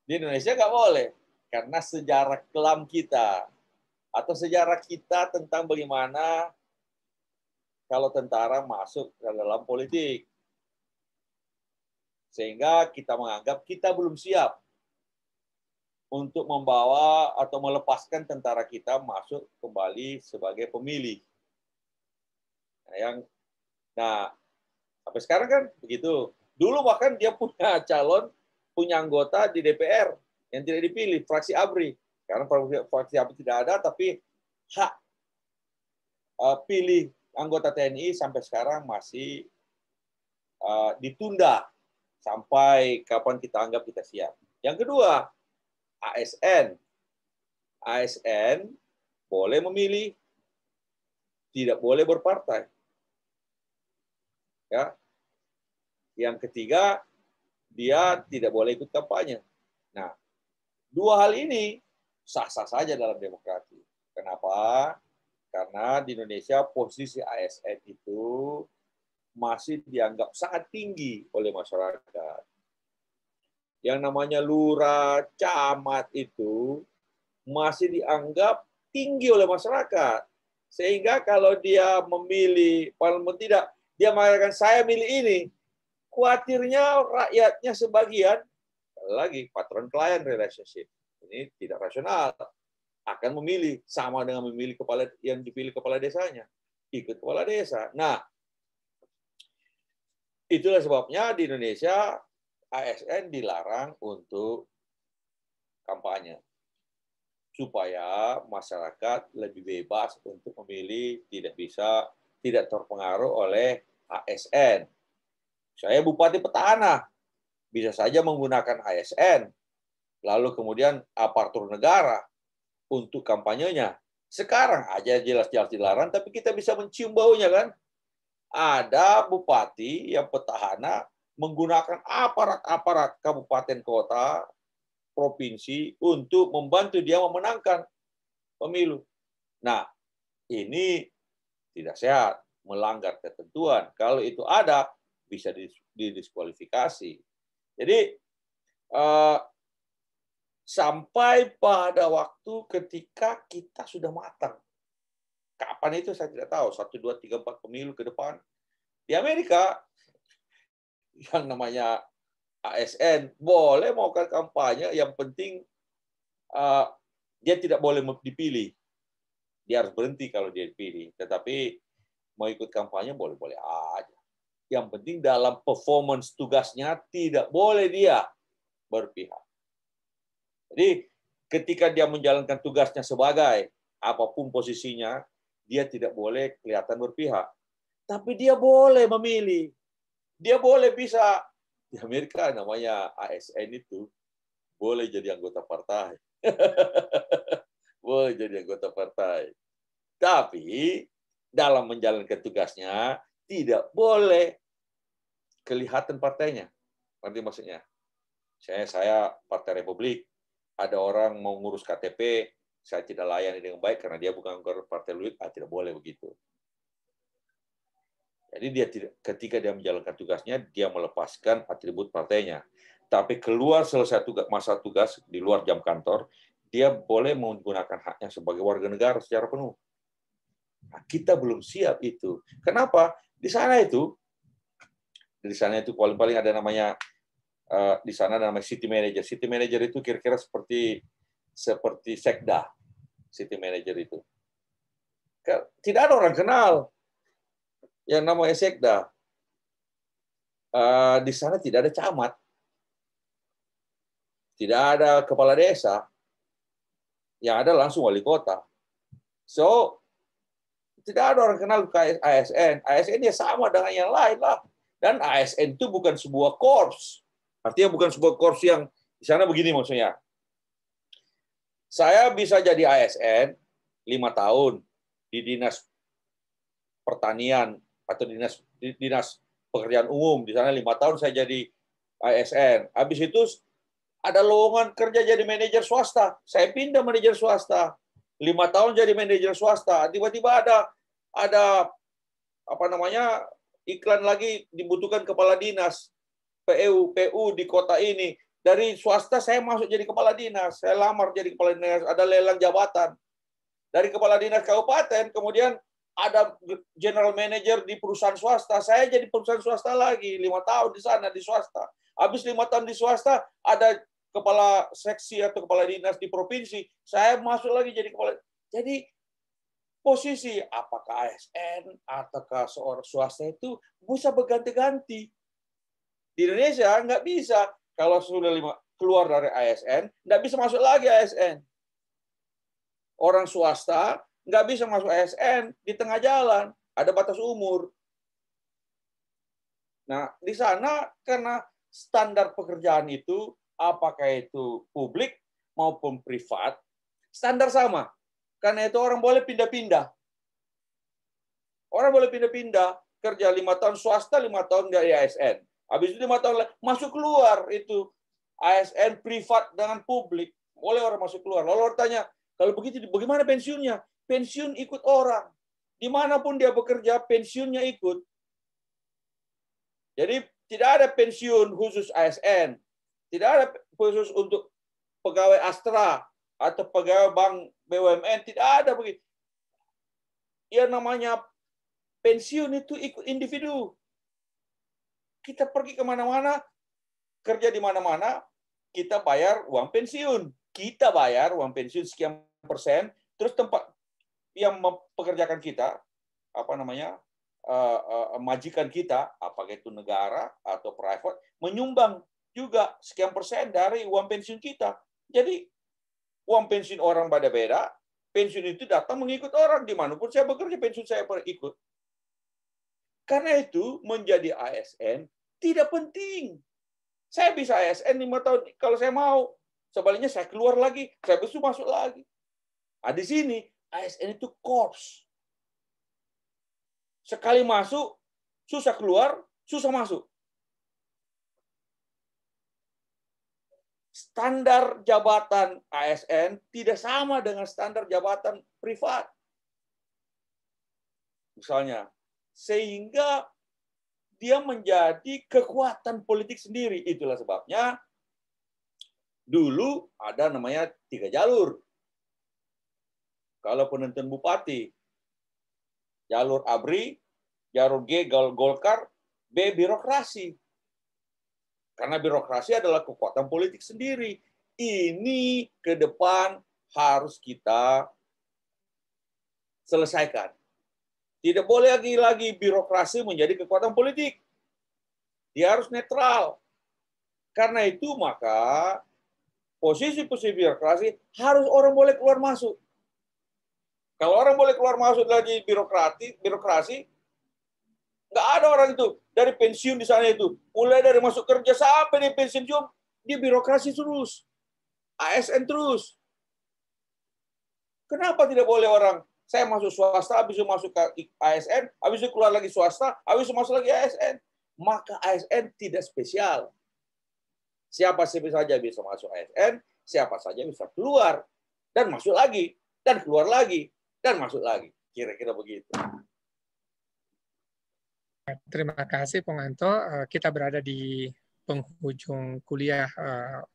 Di Indonesia nggak boleh. Karena sejarah kelam kita. Atau sejarah kita tentang bagaimana kalau tentara masuk ke dalam politik. Sehingga kita menganggap kita belum siap untuk membawa atau melepaskan tentara kita masuk kembali sebagai pemilih. Nah, sampai sekarang kan begitu. Dulu bahkan dia punya calon, punya anggota di DPR yang tidak dipilih, fraksi ABRI. Sekarang fraksi ABRI tidak ada, tapi hak pilih anggota TNI sampai sekarang masih ditunda sampai kapan kita anggap kita siap. Yang kedua, ASN. ASN boleh memilih, tidak boleh berpartai. Ya. Yang ketiga, dia tidak boleh ikut kampanye. Nah, dua hal ini sah-sah saja dalam demokrasi. Kenapa? Karena di Indonesia posisi ASN itu masih dianggap sangat tinggi oleh masyarakat. Yang namanya lurah, camat itu masih dianggap tinggi oleh masyarakat. Sehingga kalau dia memilih, paling tidak, dia mengatakan saya milih ini, khawatirnya rakyatnya sebagian, lagi patron-client relationship, ini tidak rasional, akan memilih sama dengan memilih kepala yang dipilih kepala desanya, ikut kepala desa. Nah, itulah sebabnya di Indonesia ASN dilarang untuk kampanye supaya masyarakat lebih bebas untuk memilih, tidak terpengaruh oleh ASN. Saya bupati petahana, bisa saja menggunakan ASN, lalu kemudian aparatur negara untuk kampanyenya. Sekarang aja jelas-jelas dilarang, tapi kita bisa mencium baunya kan? Ada bupati yang petahana menggunakan aparat-aparat kabupaten kota, provinsi untuk membantu dia memenangkan pemilu. Nah, ini tidak sehat, melanggar ketentuan. Kalau itu ada, bisa didiskualifikasi. Jadi sampai pada waktu ketika kita sudah matang. Kapan itu saya tidak tahu. 1, 2, 3, 4 pemilu ke depan. Di Amerika, yang namanya ASN boleh melakukan kampanye, yang penting dia tidak boleh dipilih. Dia harus berhenti kalau dia dipilih. Tetapi mau ikut kampanye boleh-boleh aja. Yang penting dalam performance tugasnya tidak boleh dia berpihak. Jadi ketika dia menjalankan tugasnya sebagai apapun posisinya, dia tidak boleh kelihatan berpihak. Tapi dia boleh memilih. Dia boleh bisa. Di Amerika namanya ASN itu boleh jadi anggota partai. Boleh jadi anggota partai. Tapi dalam menjalankan tugasnya tidak boleh kelihatan partainya. Nanti maksudnya. Saya Partai Republik, ada orang mau ngurus KTP, saya tidak layani dengan baik karena dia bukan anggota Partai Republik, tidak boleh begitu. Jadi dia tidak, ketika dia menjalankan tugasnya, dia melepaskan atribut partainya. Tapi keluar selesai masa tugas di luar jam kantor, dia boleh menggunakan haknya sebagai warga negara secara penuh. Nah, kita belum siap itu. Kenapa? Di sana itu paling ada namanya di sana ada namanya city manager. City manager itu kira-kira seperti sekda. City manager itu tidak ada orang kenal yang namanya sekda. Di sana tidak ada camat, tidak ada kepala desa, yang ada langsung wali kota. So tidak ada orang kenal ke ASN. ASN ya sama dengan yang lain lah. Dan ASN itu bukan sebuah korps. Artinya bukan sebuah korps yang di sana begini maksudnya. Saya bisa jadi ASN 5 tahun di dinas pertanian atau dinas pekerjaan umum. Di sana 5 tahun saya jadi ASN. Habis itu ada lowongan kerja jadi manajer swasta. Saya pindah manajer swasta. 5 tahun jadi manajer swasta. Tiba-tiba ada apa namanya iklan lagi dibutuhkan kepala dinas PU di kota ini. Dari swasta saya masuk jadi kepala dinas. Saya lamar jadi kepala dinas. Ada lelang jabatan. Dari kepala dinas kabupaten, kemudian ada general manager di perusahaan swasta. Saya jadi perusahaan swasta lagi. 5 tahun di sana, di swasta. Habis 5 tahun di swasta, ada kepala seksi atau kepala dinas di provinsi. Saya masuk lagi jadi kepala. Jadi posisi apakah ASN ataukah seorang swasta itu bisa berganti-ganti. Di Indonesia nggak bisa. Kalau sudah keluar dari ASN, nggak bisa masuk lagi ASN. Orang swasta nggak bisa masuk ASN di tengah jalan. Ada batas umur. Nah, di sana karena standar pekerjaan itu, apakah itu publik maupun privat, standar sama. Karena itu orang boleh pindah-pindah. Orang boleh pindah-pindah. Kerja 5 tahun swasta, 5 tahun dari ASN. Habis itu 5 tahun masuk keluar itu ASN privat dengan publik. Boleh orang masuk keluar. Lalu orang tanya, kalau begitu bagaimana pensiunnya? Pensiun ikut orang. Dimanapun dia bekerja, pensiunnya ikut. Jadi tidak ada pensiun khusus ASN. Tidak ada khusus untuk pegawai Astra atau pegawai bank BUMN. Tidak ada begitu. Yang namanya pensiun itu ikut individu. Kita pergi kemana-mana, kerja di mana-mana, kita bayar uang pensiun. Kita bayar uang pensiun sekian persen, terus tempat yang mempekerjakan kita, apa namanya, majikan kita, apakah itu negara atau private, menyumbang juga sekian persen dari uang pensiun kita. Jadi uang pensiun orang beda-beda, pensiun itu datang mengikut orang dimanapun saya bekerja, pensiun saya ikut. Karena itu menjadi ASN tidak penting. Saya bisa ASN 5 tahun kalau saya mau. Sebaliknya saya keluar lagi, saya besok masuk lagi. Nah, di sini ASN itu korps. Sekali masuk, susah keluar, susah masuk. Standar jabatan ASN tidak sama dengan standar jabatan privat. misalnya, sehingga dia menjadi kekuatan politik sendiri. Itulah sebabnya dulu ada namanya 3 jalur. Kalau penentuan bupati, jalur ABRI, jalur G Golkar, B birokrasi. Karena birokrasi adalah kekuatan politik sendiri. Ini ke depan harus kita selesaikan. Tidak boleh lagi birokrasi menjadi kekuatan politik. Dia harus netral. Karena itu maka posisi-posisi birokrasi harus orang boleh keluar masuk. Kalau orang boleh keluar masuk lagi birokrasi, nggak ada orang itu dari pensiun di sana itu, mulai dari masuk kerja sampai di pensiun di birokrasi terus, ASN terus. Kenapa tidak boleh orang? Saya masuk swasta, habis itu masuk ke ASN, habis itu keluar lagi swasta, habis itu masuk lagi ASN. Maka ASN tidak spesial. Siapa saja bisa masuk ASN, siapa saja bisa keluar dan masuk lagi dan keluar lagi dan masuk lagi. Kira-kira begitu. Terima kasih, Pung Anto. Kita berada di penghujung kuliah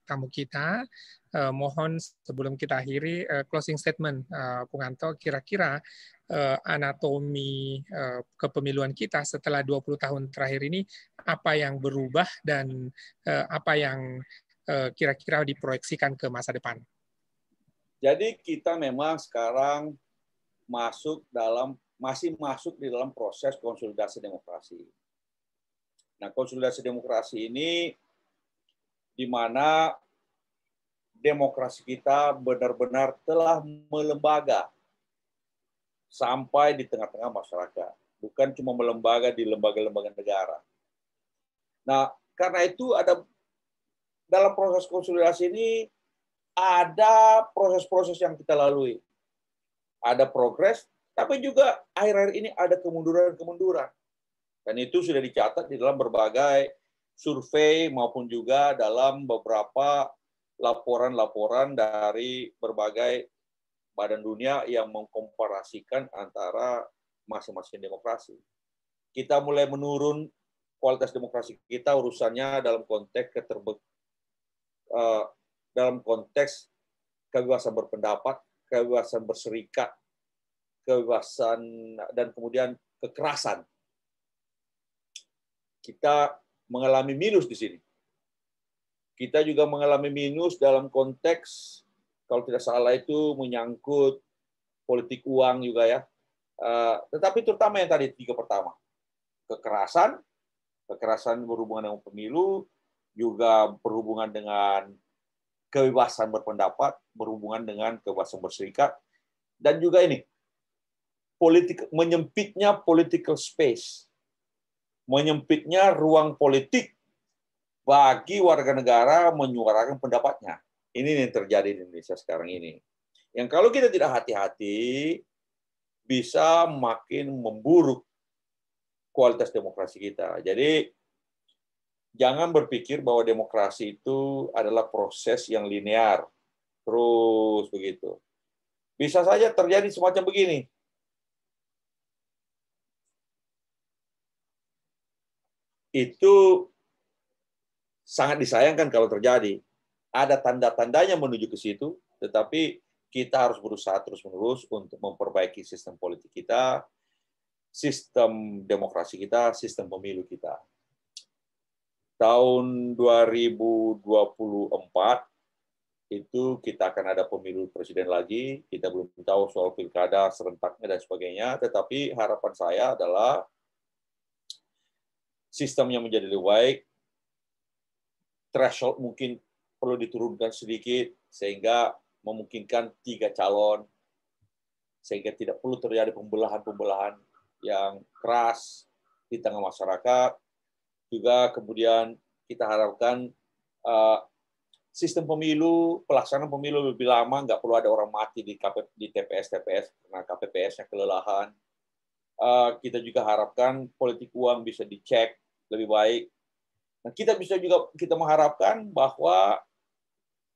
tamu kita. Mohon sebelum kita akhiri closing statement, Pung Anto, kira-kira anatomi kepemiluan kita setelah 20 tahun terakhir ini, apa yang berubah dan apa yang kira-kira diproyeksikan ke masa depan? Jadi kita memang sekarang masih masuk di dalam proses konsolidasi demokrasi. Nah, konsolidasi demokrasi ini di mana demokrasi kita benar-benar telah melembaga sampai di tengah-tengah masyarakat, bukan cuma melembaga di lembaga-lembaga negara. Nah, karena itu ada dalam proses konsolidasi ini ada proses-proses yang kita lalui. Ada progres, tapi juga akhir-akhir ini ada kemunduran-kemunduran. Dan itu sudah dicatat di dalam berbagai survei maupun juga dalam beberapa laporan-laporan dari berbagai badan dunia yang mengkomparasikan antara masing-masing demokrasi. Kita mulai menurun kualitas demokrasi kita, urusannya dalam konteks kebebasan berpendapat, kebebasan berserikat, kebebasan dan kemudian kekerasan. Kita mengalami minus di sini. Kita juga mengalami minus dalam konteks, kalau tidak salah itu menyangkut politik uang juga ya. Tetapi terutama yang tadi 3 pertama. Kekerasan berhubungan dengan pemilu, juga berhubungan dengan kebebasan berpendapat, berhubungan dengan kebebasan berserikat, dan juga ini, menyempitnya political space, menyempitnya ruang politik bagi warga negara menyuarakan pendapatnya. Ini yang terjadi di Indonesia sekarang ini. Yang kalau kita tidak hati-hati, bisa makin memburuk kualitas demokrasi kita. Jadi, jangan berpikir bahwa demokrasi itu adalah proses yang linear. Terus begitu. Bisa saja terjadi semacam begini. Itu sangat disayangkan kalau terjadi. Ada tanda-tandanya menuju ke situ, tetapi kita harus berusaha terus-menerus untuk memperbaiki sistem politik kita, sistem demokrasi kita, sistem pemilu kita. Tahun 2024 itu kita akan ada pemilu presiden lagi. Kita belum tahu soal pilkada serentaknya dan sebagainya, tetapi harapan saya adalah sistemnya menjadi lebih baik, threshold mungkin perlu diturunkan sedikit sehingga memungkinkan 3 calon, sehingga tidak perlu terjadi pembelahan-pembelahan yang keras di tengah masyarakat. Juga kemudian kita harapkan sistem pemilu, pelaksanaan pemilu lebih lama, nggak perlu ada orang mati di TPS karena KPPS-nya kelelahan. Kita juga harapkan politik uang bisa dicek lebih baik. Nah, kita mengharapkan bahwa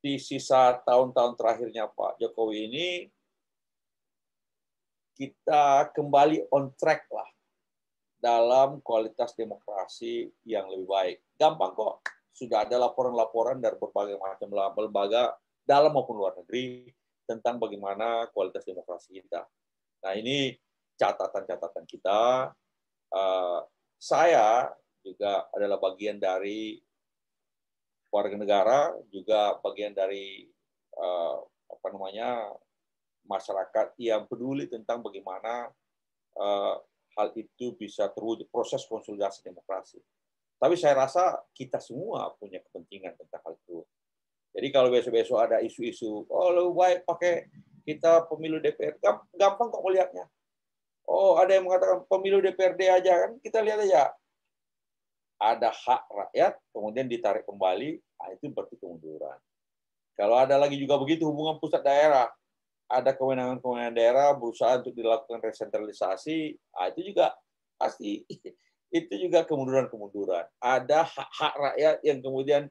di sisa tahun-tahun terakhirnya Pak Jokowi ini kita kembali on track lah dalam kualitas demokrasi yang lebih baik. Gampang kok, sudah ada laporan-laporan dari berbagai macam lembaga dalam maupun luar negeri tentang bagaimana kualitas demokrasi kita. Nah, ini catatan-catatan kita. Saya juga adalah bagian dari warga negara, juga bagian dari masyarakat yang peduli tentang bagaimana hal itu bisa terwujud, proses konsolidasi demokrasi. Tapi saya rasa kita semua punya kepentingan tentang hal itu. Jadi kalau besok-besok ada isu-isu, oh lebih baik pakai kita pemilu DPR, gampang kok melihatnya. Oh, ada yang mengatakan pemilu DPRD aja, kan kita lihat aja. Ada hak rakyat, kemudian ditarik kembali, itu berarti kemunduran. Kalau ada lagi juga begitu hubungan pusat daerah, ada kewenangan-kewenangan daerah berusaha untuk dilakukan resentralisasi, itu juga pasti itu juga kemunduran-kemunduran. Ada hak-hak rakyat yang kemudian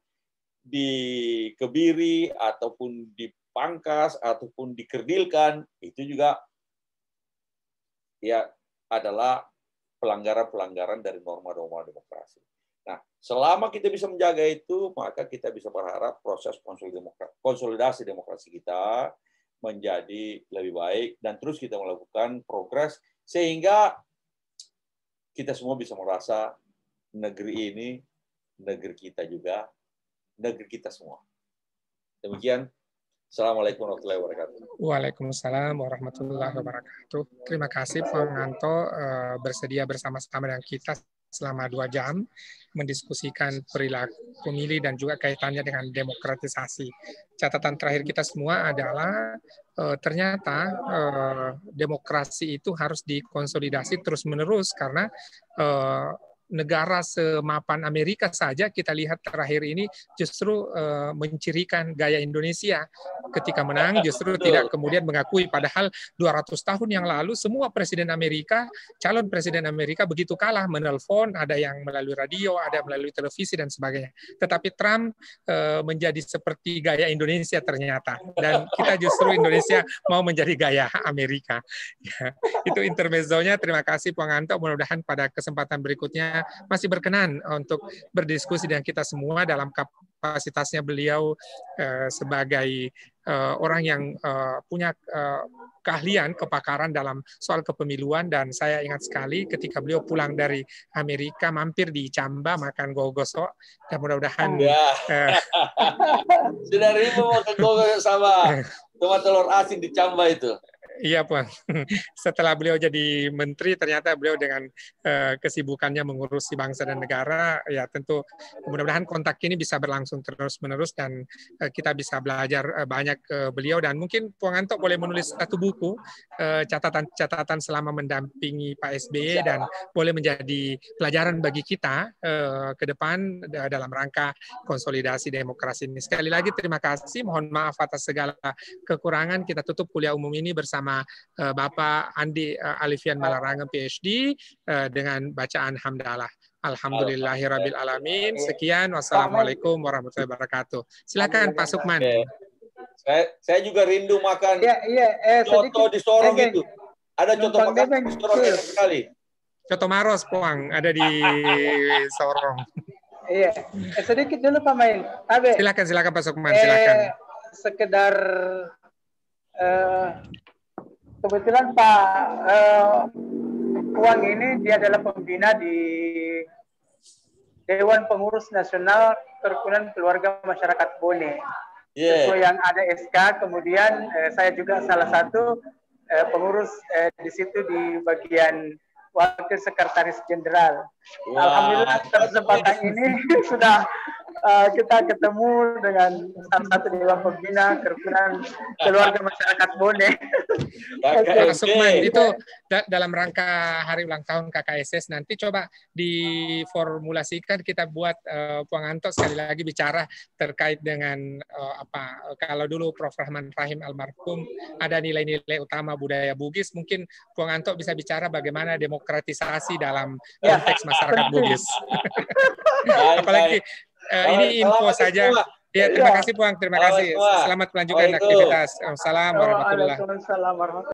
dikebiri ataupun dipangkas ataupun dikerdilkan, itu juga ya adalah pelanggaran-pelanggaran dari norma-norma demokrasi. Nah, selama kita bisa menjaga itu, maka kita bisa berharap proses konsolidasi demokrasi kita menjadi lebih baik dan terus kita melakukan progres sehingga kita semua bisa merasa negeri ini, negeri kita juga, negeri kita semua. Demikian. Assalamualaikum warahmatullahi wabarakatuh. Waalaikumsalam warahmatullahi wabarakatuh. Terima kasih Pak Nganto bersedia bersama-sama dengan kita selama 2 jam mendiskusikan perilaku pemilih dan juga kaitannya dengan demokratisasi. Catatan terakhir kita semua adalah ternyata demokrasi itu harus dikonsolidasi terus-menerus karena negara semapan Amerika saja kita lihat terakhir ini justru mencirikan gaya Indonesia. Ketika menang justru tidak kemudian mengakui, padahal 200 tahun yang lalu semua presiden Amerika, calon presiden Amerika begitu kalah menelpon, ada yang melalui radio, ada melalui televisi dan sebagainya. Tetapi Trump menjadi seperti gaya Indonesia ternyata, dan kita justru Indonesia mau menjadi gaya Amerika. Ya, itu intermezzonya. Terima kasih Pak Nganto. Mudah-mudahan pada kesempatan berikutnya masih berkenan untuk berdiskusi dengan kita semua dalam kapasitasnya beliau sebagai orang yang punya keahlian, kepakaran dalam soal kepemiluan. Dan saya ingat sekali ketika beliau pulang dari Amerika mampir di Camba makan gogosok, dan mudah-mudahan sudah ribu makan gogosok sama tomat telur asin di Camba itu. Iya, Puan. Setelah beliau jadi menteri, ternyata beliau dengan kesibukannya mengurusi bangsa dan negara, ya tentu mudah-mudahan kontak ini bisa berlangsung terus-menerus dan kita bisa belajar banyak ke beliau. Dan mungkin Puan Nganto boleh menulis satu buku, catatan-catatan selama mendampingi Pak SBY, dan boleh menjadi pelajaran bagi kita ke depan dalam rangka konsolidasi demokrasi ini. Sekali lagi terima kasih, mohon maaf atas segala kekurangan. Kita tutup kuliah umum ini bersama Bapak Andi Alifian Malarangeng PhD dengan bacaan hamdalah. Alhamdulillahirabbil alamin. Sekian, wassalamualaikum warahmatullahi wabarakatuh. Silakan Pak Sukman. Saya juga rindu makan coto di Sorong itu. Ada coto makan di Sorong enak sekali. Coto Maros, Puang, ada di Sorong. Iya, sedikit dulu Pak Main. Silakan Pak Sukman, silakan. Sekedar kebetulan Pak Puang ini dia adalah pembina di Dewan Pengurus Nasional Kerukunan Keluarga Masyarakat Bone. So, yang ada SK, kemudian saya juga salah satu pengurus di situ di bagian Wakil Sekretaris Jenderal. Alhamdulillah kesempatan ini sudah kita ketemu dengan salah satu dewan pembina Kerukunan Keluarga Masyarakat Bone. Pak Sukman, itu dalam rangka hari ulang tahun KKSS nanti coba diformulasikan, kita buat Puang Nganto sekali lagi bicara terkait dengan kalau dulu Prof. Rahman Rahim almarhum ada nilai-nilai utama budaya Bugis, mungkin Puang Nganto bisa bicara bagaimana demokratisasi dalam konteks masyarakat Bugis. Apalagi ini info saja. Ya, terima kasih Puang, terima kasih. Selamat melanjutkan aktivitas. Assalamualaikum warahmatullahi wabarakatuh.